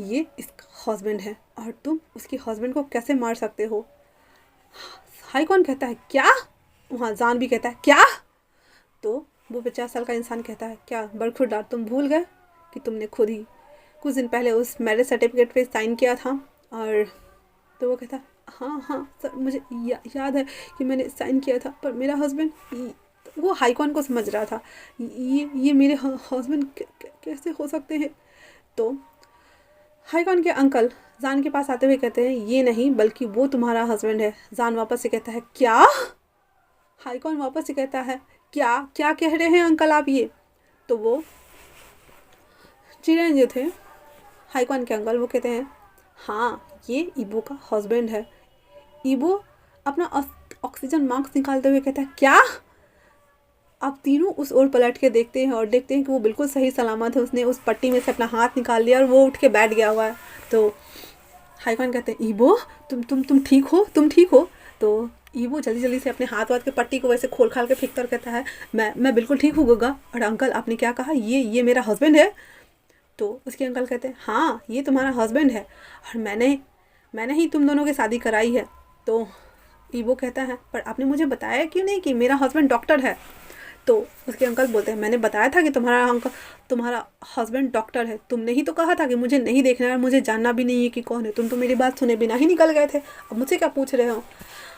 ये इसका हस्बैंड है और तुम उसके हस्बैंड को कैसे मार सकते हो? हाईकॉन कहता है, क्या? वहाँ जान भी कहता है, क्या? तो वो 50 साल का इंसान कहता है, क्या बरखुरदार, तुम भूल गए कि तुमने खुद ही कुछ दिन पहले उस मैरिज सर्टिफिकेट पे साइन किया था? और तो वो कहता, हाँ हाँ सर, मुझे याद है कि मैंने साइन किया था, पर मेरा हस्बैंड, वो हाईकॉन को समझ रहा था, ये मेरे हस्बैंड कैसे हो सकते हैं? तो हाईकॉन के अंकल जान के पास आते हुए कहते हैं, ये नहीं बल्कि वो तुम्हारा हस्बैंड है। जान वापस से कहता है, क्या? हाईकॉन वापस से कहता है, क्या क्या कह रहे हैं अंकल आप ये? तो वो चिड़ैन जो थे हाईकॉन के अंकल, वो कहते हैं, हाँ ये ईबो का हस्बैंड है। ईबो अपना ऑक्सीजन मास्क निकालते हुए कहता है, क्या? आप तीनों उस ओर पलट के देखते हैं और देखते हैं कि वो बिल्कुल सही सलामत है। उसने उस पट्टी में से अपना हाथ निकाल लिया और वो उठ के बैठ गया हुआ है। तो हाईकॉन कहते हैं, ईबो तुम ठीक हो? तुम ठीक हो? तो ईबो जल्दी जल्दी से अपने हाथ वाथ के पट्टी को वैसे खोल खाल के फेंकता और कहता है, मैं बिल्कुल ठीक हूँ गोगा। और अंकल आपने क्या कहा? ये मेरा हस्बैंड है? तो उसके अंकल कहते हैं, हाँ ये तुम्हारा हस्बैंड है और मैंने ही तुम दोनों की शादी कराई है। तो ईबो कहता है, पर आपने मुझे बताया क्यों नहीं कि मेरा हस्बैंड डॉक्टर है? तो उसके अंकल बोलते हैं, मैंने बताया था कि तुम्हारा हस्बैंड डॉक्टर है। तुमने ही तो कहा था कि मुझे नहीं देखना है और मुझे जानना भी नहीं है कि कौन है। तुम तो मेरी बात सुने बिना ही निकल गए थे, अब मुझसे क्या पूछ रहे हो?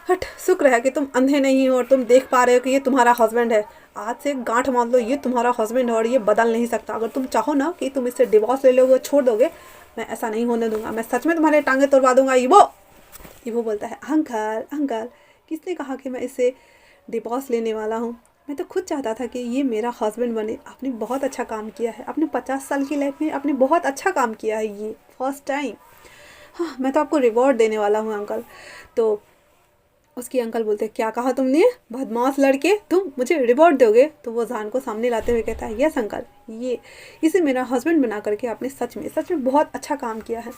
हट, शुक्र है कि तुम अंधे नहीं हो और तुम देख पा रहे हो कि ये तुम्हारा हस्बैंड है। आज से गांठ मान लो, ये तुम्हारा हस्बैंड है और ये बदल नहीं सकता। अगर तुम चाहो ना कि तुम इससे डिवोर्स ले लोगे, छोड़ दोगे, मैं ऐसा नहीं होने दूंगा। मैं सच में तुम्हारे टांगे तोड़वा दूंगा। ईबो बोलता है, अंकल अंकल किसने कहा कि मैं इससे डिवोर्स लेने वाला हूँ? मैं तो खुद चाहता था कि ये मेरा हस्बैंड बने। आपने बहुत अच्छा काम किया है, आपने 50 साल की लाइफ में आपने बहुत अच्छा काम किया है, ये फर्स्ट टाइम। हाँ, मैं तो आपको रिवॉर्ड देने वाला हूँ अंकल। तो उसके अंकल बोलते हैं, क्या कहा तुमने? बदमाश लड़के, तुम मुझे रिवॉर्ड दोगे? तो वो जान को सामने लाते हुए कहता है, यस अंकल, इसे मेरा हस्बैंड बना करके आपने सच में बहुत अच्छा काम किया है।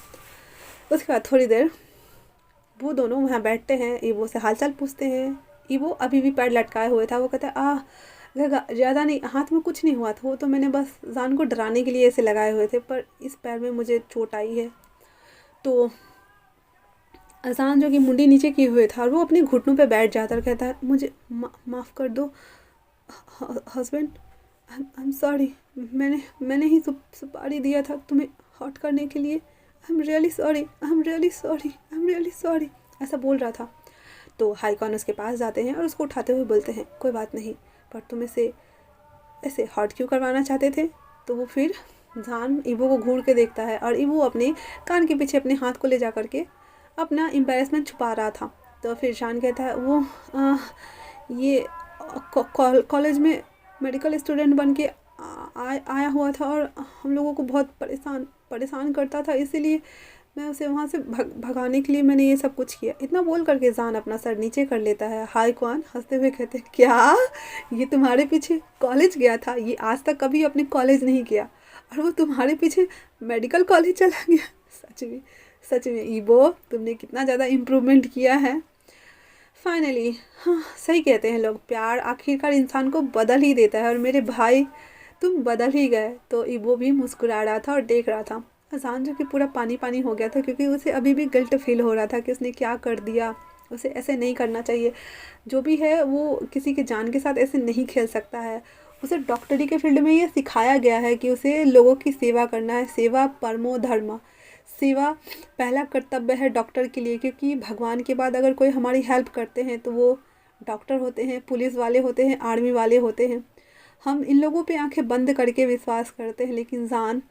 उसके बाद थोड़ी देर वो दोनों वहाँ बैठते हैं, ईबो से हालचाल पूछते हैं। ईबो अभी भी पैर लटकाए हुए था। वो कहता है, ज़्यादा नहीं, हाथ में कुछ नहीं हुआ था, वो तो मैंने बस जान को डराने के लिए ऐसे लगाए हुए थे, पर इस पैर में मुझे चोट आई है। तो अजान जो कि मुंडी नीचे किए हुए था और वो अपने घुटनों पे बैठ जाता और कहता है, मुझे माफ़ कर दो हस्बैंड, आई एम सॉरी, मैंने ही सुपारी दिया था तुम्हें हॉट करने के लिए, I am really sorry, I am really sorry, I am really sorry, ऐसा बोल रहा था। तो हाईकॉन उसके पास जाते हैं और उसको उठाते हुए बोलते हैं, कोई बात नहीं, पर तुम इसे ऐसे हॉट क्यों करवाना चाहते थे? तो वो फिर जान ईबो को घूर के देखता है और ईबो अपने कान के पीछे अपने हाथ को ले जा करके अपना एम्बेरसमेंट छुपा रहा था। तो फिर जान कहता है, वो ये कॉलेज में मेडिकल स्टूडेंट बन के आया हुआ था और हम लोगों को बहुत परेशान करता था, इसीलिए मैं उसे वहाँ से भगाने के लिए मैंने ये सब कुछ किया। इतना बोल करके जान अपना सर नीचे कर लेता है। हाई कौन हंसते हुए कहते हैं, क्या ये तुम्हारे पीछे कॉलेज गया था? ये आज तक कभी अपने कॉलेज नहीं गया और वो तुम्हारे पीछे मेडिकल कॉलेज चला गया। सच में ईबो, तुमने कितना ज़्यादा इम्प्रूवमेंट किया है। फाइनली हाँ, सही कहते हैं लोग, प्यार आखिरकार इंसान को बदल ही देता है और मेरे भाई तुम बदल ही गए। तो ईबो भी मुस्कुरा रहा था और देख रहा था। अजान जो कि पूरा पानी पानी हो गया था, क्योंकि उसे अभी भी गिल्ट फील हो रहा था कि उसने क्या कर दिया, उसे ऐसे नहीं करना चाहिए। जो भी है वो किसी के जान के साथ ऐसे नहीं खेल सकता है। उसे डॉक्टरी के फील्ड में ये सिखाया गया है कि उसे लोगों की सेवा करना है, सेवा परमो धर्म, सेवा पहला कर्तव्य है डॉक्टर के लिए, क्योंकि भगवान के बाद अगर कोई हमारी हेल्प करते हैं तो वो डॉक्टर होते हैं, पुलिस वाले होते हैं, आर्मी वाले होते हैं। हम इन लोगों पे आंखें बंद करके विश्वास करते हैं, लेकिन जान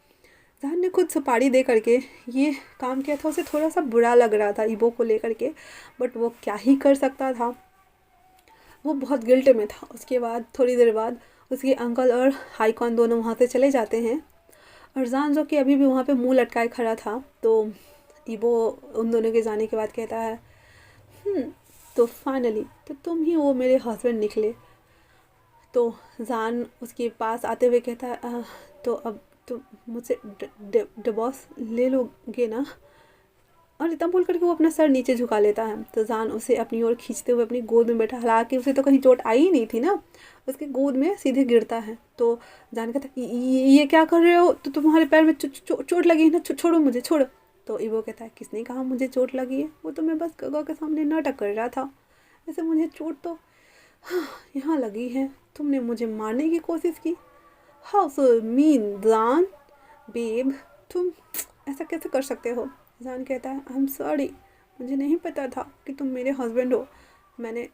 ने खुद सुपारी दे करके ये काम किया था। उसे थोड़ा सा बुरा लग रहा था ईबो को लेकर के, बट वो क्या ही कर सकता था, वो बहुत गिल्ट में था। उसके बाद थोड़ी देर बाद उसके अंकल और हाईकॉन दोनों वहाँ से चले जाते हैं और जान जो कि अभी भी वहाँ पे मुंह लटकाए खड़ा था। तो ईबो उन दोनों के जाने के बाद कहता है, तो फाइनली तो तुम ही वो मेरे हस्बैंड निकले। तो जान उसके पास आते हुए कहता है, तो अब तो मुझसे डिवोर्स ले लोगे ना? और इतना बोल करके वो अपना सर नीचे झुका लेता है। तो जान उसे अपनी ओर खींचते हुए अपनी गोद में बैठा, हालांकि उसे तो कहीं चोट आई ही नहीं थी ना, उसके गोद में सीधे गिरता है। तो जान कहता है, ये क्या कर रहे हो? तो तुम्हारे पैर में चोट लगी है ना, छोड़ो मुझे, छोड़ो। तो ईबो कहता है, किसने कहा मुझे चोट लगी है? वो तो मैं बस गगा के सामने नाटक कर रहा था, वैसे मुझे चोट तो यहाँ लगी है, तुमने मुझे मारने की कोशिश की। हाउ सो मीन जान, बेब तुम ऐसा कैसे कर सकते हो? जान कहता है, आई एम सॉरी, मुझे नहीं पता था कि तुम मेरे हस्बैंड हो, मैंने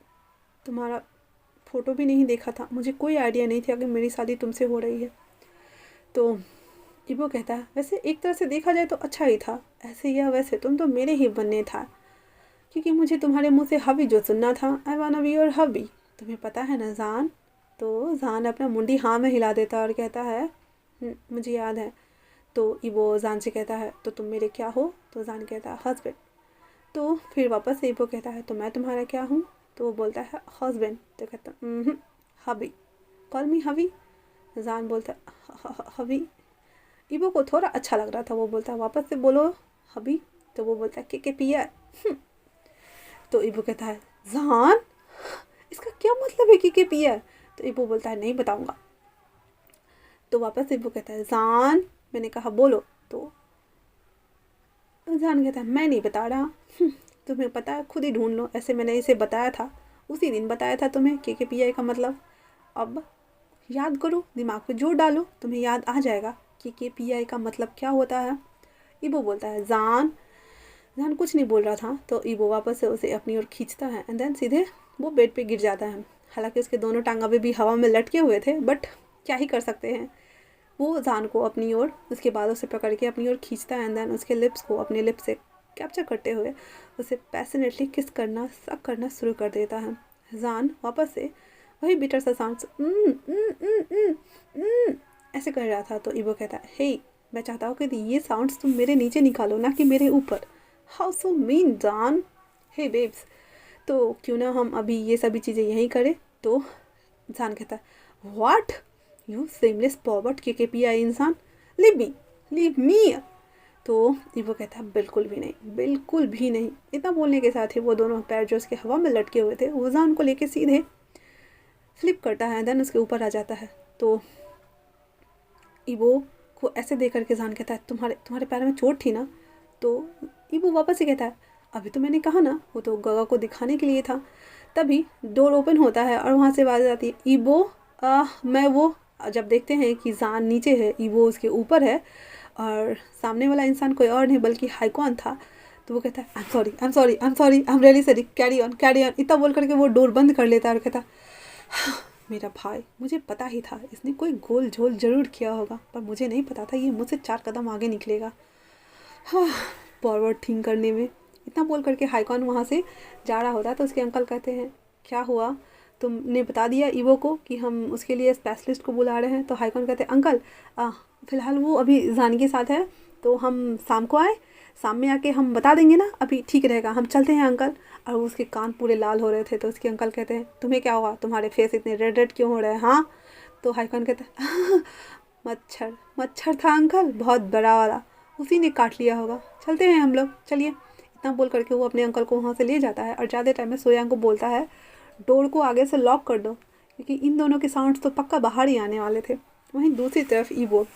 तुम्हारा फ़ोटो भी नहीं देखा था, मुझे कोई आइडिया नहीं था कि मेरी शादी तुमसे हो रही है। तो ईबो कहता है, वैसे एक तरह से देखा जाए तो अच्छा ही था, ऐसे या वैसे तुम तो मेरे ही बनने था, क्योंकि मुझे तुम्हारे मुंह से हबी जो सुनना था, आई वाना बी योर हबी, तुम्हें पता है ना जान? तो जान अपना मुंडी हाँ में हिला देता और कहता है, मुझे याद है। तो ईबो जान से कहता है, तो तुम मेरे क्या हो? तो जान कहता है, हस्बैंड। तो फिर वापस से ईबो कहता है, तो मैं तुम्हारा क्या हूँ? तो वो बोलता है, हस्बैंड। तो कहता, हबी, कॉल मी हबी। जान बोलता है, हबी। ईबो को थोड़ा अच्छा लग रहा था, वो बोलता है, वापस से बोलो हबी। तो वो बोलता है, के पिया। तो ईबो कहता है, जान इसका क्या मतलब है कि पिया? तो ईबो बोलता है, नहीं बताऊंगा। तो वापस ईबो कहता है, जान मैंने कहा बोलो। तो जान कहता है, मैं नहीं बता रहा, तुम्हें पता है, खुद ही ढूंढ लो, ऐसे मैंने इसे बताया था, उसी दिन बताया था तुम्हें के पी आई का मतलब। अब याद करो, दिमाग पे जोर डालो, तुम्हें याद आ जाएगा कि के पी आई का मतलब क्या होता है। ईबो बोलता है, जान कुछ नहीं बोल रहा था। तो ईबो वापस से उसे अपनी ओर खींचता है एंड देन सीधे वो बेड पे गिर जाता है। हालांकि उसके दोनों टांग अभी भी हवा में लटके हुए थे, बट क्या ही कर सकते हैं। वो जान को अपनी ओर उसके बालों से पकड़ के अपनी ओर खींचता है एंड देन उसके लिप्स को अपने लिप्स से कैप्चर करते हुए उसे पैशनेटली किस करना सक करना शुरू कर देता है। जान वापस से वही बिटर सा साउंड ऐसे कर रहा था। तो ईबो कहता है, हे मैं चाहता हूँ कि ये साउंड्स तुम मेरे नीचे निकालो, ना कि मेरे ऊपर। हाउ सो मीन जान, हे बेब्स, तो क्यों ना हम अभी ये सभी चीज़ें यहीं करें? तो जान कहता है, व्हाट यू सेमलेस पॉवर्ट के पी आई इंसान, लीव मी। तो ईबो कहता है, बिल्कुल भी नहीं, बिल्कुल भी नहीं। इतना बोलने के साथ ही वो दोनों पैर जो उसके हवा में लटके हुए थे, वो जान को लेके सीधे फ्लिप करता है, देन उसके ऊपर आ जाता है। तो ईबो को ऐसे देख करके जान कहता है तुम्हारे तुम्हारे पैर में चोट थी ना। तो ईबो वापस ही कहता है अभी तो मैंने कहा ना, वो तो गगा को दिखाने के लिए था। तभी डोर ओपन होता है और वहाँ से आवाज़ आती है ईबो मैं वो। जब देखते हैं कि जान नीचे है, ईबो उसके ऊपर है और सामने वाला इंसान कोई और नहीं बल्कि हाइकॉन था। तो वो कहता है I am sorry I am sorry I am sorry I am really sorry, carry on इतना बोल करके वो डोर बंद कर लेता है और कहता मेरा भाई, मुझे पता ही था इसने कोई गोल झोल जरूर किया होगा, पर मुझे नहीं पता था ये मुझसे 4 कदम आगे निकलेगा। हाँ, फॉरवर्ड थिंक करने में। इतना बोल करके हाइकॉन वहाँ से जा रहा होता है। तो उसके अंकल कहते हैं क्या हुआ, तुमने बता दिया ईवो को कि हम उसके लिए स्पेशलिस्ट को बुला रहे हैं। तो हाइकॉन कहते हैं अंकल फ़िलहाल वो अभी जान के साथ है, तो हम शाम को आए, शाम में आके हम बता देंगे ना, अभी ठीक रहेगा, हम चलते हैं अंकल। और उसके कान पूरे लाल हो रहे थे। तो उसके अंकल कहते हैं तुम्हें क्या हुआ, तुम्हारे फेस इतने रेड रेड क्यों हो रहे हैं हाँ। तो हाइकॉन कहते हैं मच्छर मच्छर था अंकल, बहुत बड़ा वाला, उसी ने काट लिया होगा, चलते हैं हम लोग, चलिए। इतना बोल करके वो अपने अंकल को वहाँ से ले जाता है और ज़्यादा टाइम में सोयांग को बोलता है डोर को आगे से लॉक कर दो, क्योंकि इन दोनों के साउंड्स तो पक्का बाहर ही आने वाले थे। वहीं दूसरी तरफ ईवो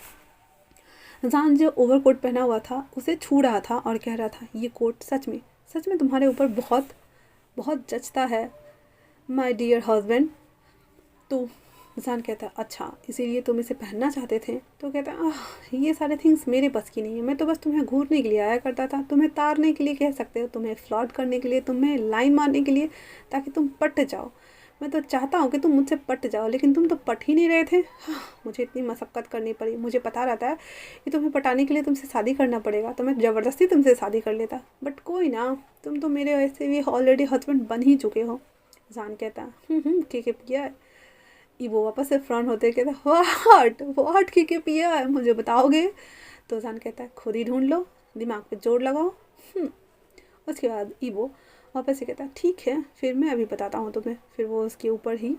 जान जो ओवरकोट पहना हुआ था उसे छू रहा था और कह रहा था ये कोट सच में तुम्हारे ऊपर बहुत बहुत जचता है माय डियर हस्बैंड। तो जान कहता है अच्छा इसीलिए तुम इसे पहनना चाहते थे। तो कहता है ये सारे थिंग्स मेरे बस की नहीं है, मैं तो बस तुम्हें घूरने के लिए आया करता था, तुम्हें तारने के लिए कह सकते हो, तुम्हें फ्लर्ट करने के लिए, तुम्हें लाइन मारने के लिए, ताकि तुम पट जाओ। मैं तो चाहता हूँ कि तुम मुझसे पट जाओ, लेकिन तुम तो पट ही नहीं रहे थे। मुझे इतनी मशक्क़त करनी पड़ी, मुझे पता रहता है कि तुम्हें पटाने के लिए तुमसे शादी करना पड़ेगा, तो मैं ज़बरदस्ती तुमसे शादी कर लेता, बट कोई ना, तुम तो मेरे वैसे भी ऑलरेडी हस्बैंड बन ही चुके हो। जान कहता ठीक है किया है। वो वापस से फ्रंट होते कहता व्हाट की पिया है मुझे बताओगे। तो जान कहता है खुद ही ढूंढ लो, दिमाग पे जोर लगाओ। उसके बाद ईवो वापस से कहता है ठीक है फिर मैं अभी बताता हूँ तुम्हें। फिर वो उसके ऊपर ही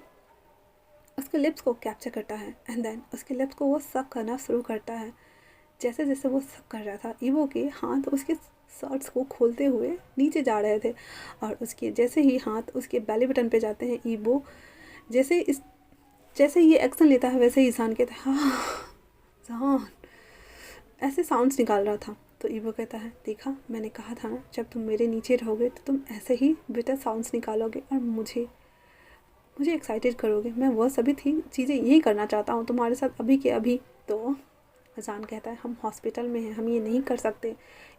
उसके लिप्स को कैप्चर करता है एंड देन उसके लिप्स को वो सक करना शुरू करता है। जैसे जैसे वो सक कर रहा था ईवो के हाथ उसके शर्ट्स को खोलते हुए नीचे जा रहे थे और उसके जैसे ही हाथ उसके बेली बटन पे जाते हैं ईवो जैसे ये एक्शन लेता है वैसे ही जान कहता है हाँ जान, ऐसे साउंड्स निकाल रहा था। तो ईवो कहता है देखा मैंने कहा था ना, जब तुम मेरे नीचे रहोगे तो तुम ऐसे ही बेटर साउंड्स निकालोगे और मुझे एक्साइटेड करोगे। मैं वो सभी चीज़ें यही करना चाहता हूँ तुम्हारे साथ अभी के अभी। तो जान कहता है हम हॉस्पिटल में हैं, हम ये नहीं कर सकते।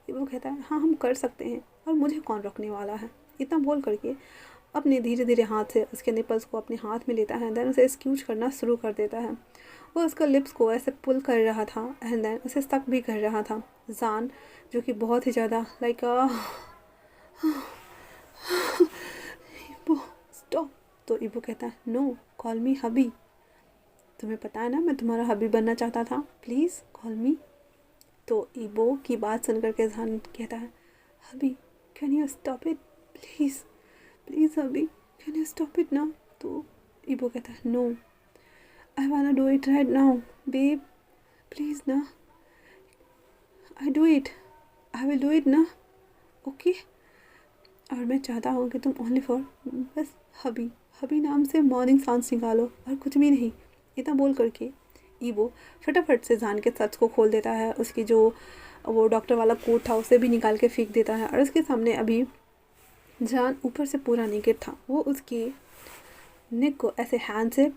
ईवो कहता है हाँ हम कर सकते हैं और मुझे कौन रोकने वाला है। इतना बोल करके अपने धीरे धीरे हाथ से उसके निपल्स को अपने हाथ में लेता है, देन उसे स्क्यूज करना शुरू कर देता है। वो उसका लिप्स को ऐसे पुल कर रहा था एंड देन उसे स्टक भी कर रहा था। जान जो कि बहुत ही ज़्यादा लाइक स्टॉप। तो ईबो कहता है नो कॉल मी हबी, तुम्हें पता है ना मैं तुम्हारा हबी बनना चाहता था, प्लीज़ कॉल मी। तो ईबो की बात सुन करके जान कहता है hubby can you stop it please please hubby can you stop it ना। तो ईबो कहता है no I wanna do it right now babe please ना, आई विल डू इट ना ओके। और मैं चाहता हूँ कि तुम ओनली फॉर बस हबी नाम से मॉर्निंग साउंड्स निकालो और कुछ भी नहीं। इतना बोल करके ईवो फटाफट से जान के सच को खोल देता है, उसकी जो वो डॉक्टर वाला कोट था उसे भी निकाल के फेंक देता है और उसके सामने अभी जान ऊपर से पूरा नेकेड था। वो उसकी नेक को ऐसे हैंड से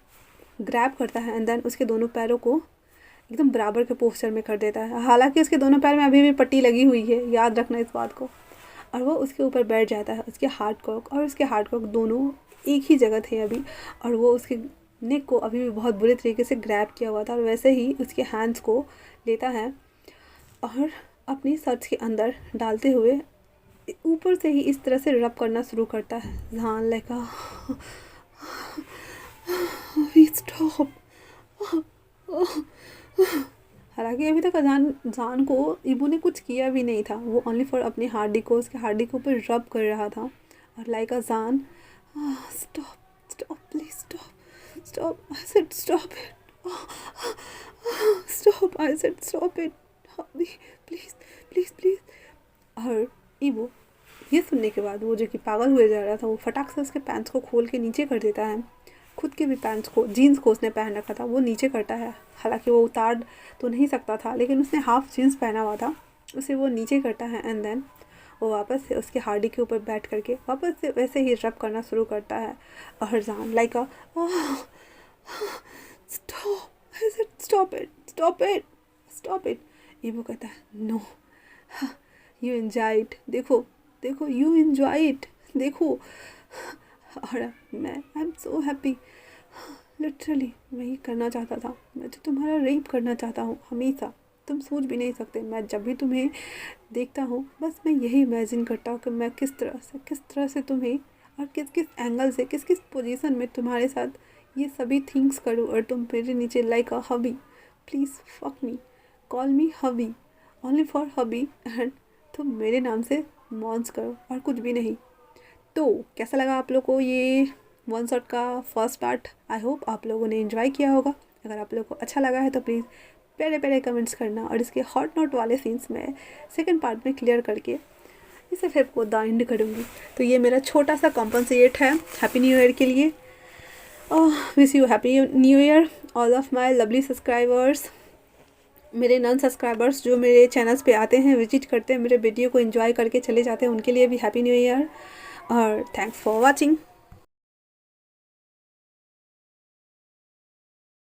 ग्रैब करता है एंड देन उसके दोनों पैरों को एकदम बराबर के पोस्चर में कर देता है। हालांकि उसके दोनों पैर में अभी भी पट्टी लगी हुई है, याद रखना इस बात को। और वो उसके ऊपर बैठ जाता है। उसके हार्डकॉक और उसके हार्डकॉक दोनों एक ही जगह थे अभी, और वो उसके नेक को अभी भी बहुत बुरे तरीके से ग्रैब किया हुआ था। और वैसे ही उसके हैंड्स को लेता है और अपनी शर्ट्स के अंदर डालते हुए ऊपर से ही इस तरह से रब करना शुरू करता है। हाँ लाइक स्टॉप। हालांकि अभी तक जान को ईबो ने कुछ किया भी नहीं था, वो ओनली फॉर अपनी हार्डी को उसके हार्डी के ऊपर रब कर रहा था। और लाइक जान stop please stop I said stop it stop I said stop it please please please. और ईबो ये सुनने के बाद वो जो कि पागल हुए जा रहा था वो फटाक से उसके पैंट्स को खोल के नीचे कर देता है खुद के भी पैंट्स को, जीन्स को उसने पहन रखा था, वो नीचे करता है। हालांकि वो उतार तो नहीं सकता था, लेकिन उसने हाफ जीन्स पहना हुआ था, उसे वो नीचे करता है। एंड देन वो वापस से उसके हार्डी के ऊपर बैठ करके वापस से वैसे ही रब करना शुरू करता है। अहरजान like stop, I said stop it, stop it, stop it. Ebo कहता है नो, यू एंजॉय इट, देखो देखो, यू एंजॉय इट, देखो। और मैं I am so happy, literally मैं ये करना चाहता था, मैं तो तुम्हारा रेप करना चाहता हूँ हमेशा, तुम सोच भी नहीं सकते। मैं जब भी तुम्हें देखता हूँ बस मैं यही इमेजिन करता हूँ कि मैं किस तरह से तुम्हें और किस किस एंगल से, किस किस पोजीशन में तुम्हारे साथ ये सभी थिंग्स करूँ, और तुम मेरे नीचे like a hubby, please fuck me, call me hubby, only for hubby, and तुम मेरे नाम से मॉन्स करो और कुछ भी नहीं। तो कैसा लगा आप लोग को ये वन शॉट का फर्स्ट पार्ट? आई होप आप लोगों ने एंजॉय किया होगा। अगर आप लोग को अच्छा लगा है तो प्लीज़ प्यारे प्यारे कमेंट्स करना, और इसके हॉट नोट वाले सीन्स में सेकंड पार्ट में क्लियर करके इस एफएफ को द एंड करूँगी। तो ये मेरा छोटा सा कॉम्पनसेट है हैप्पी न्यू ईयर के लिए। Wish you happy new year all of my lovely subscribers. मेरे नॉन सब्सक्राइबर्स जो मेरे चैनल्स पे आते हैं, विजिट करते हैं, मेरे वीडियो को एंजॉय करके चले जाते हैं, उनके लिए भी हैप्पी न्यू ईयर, और थैंक्स फॉर वॉचिंग।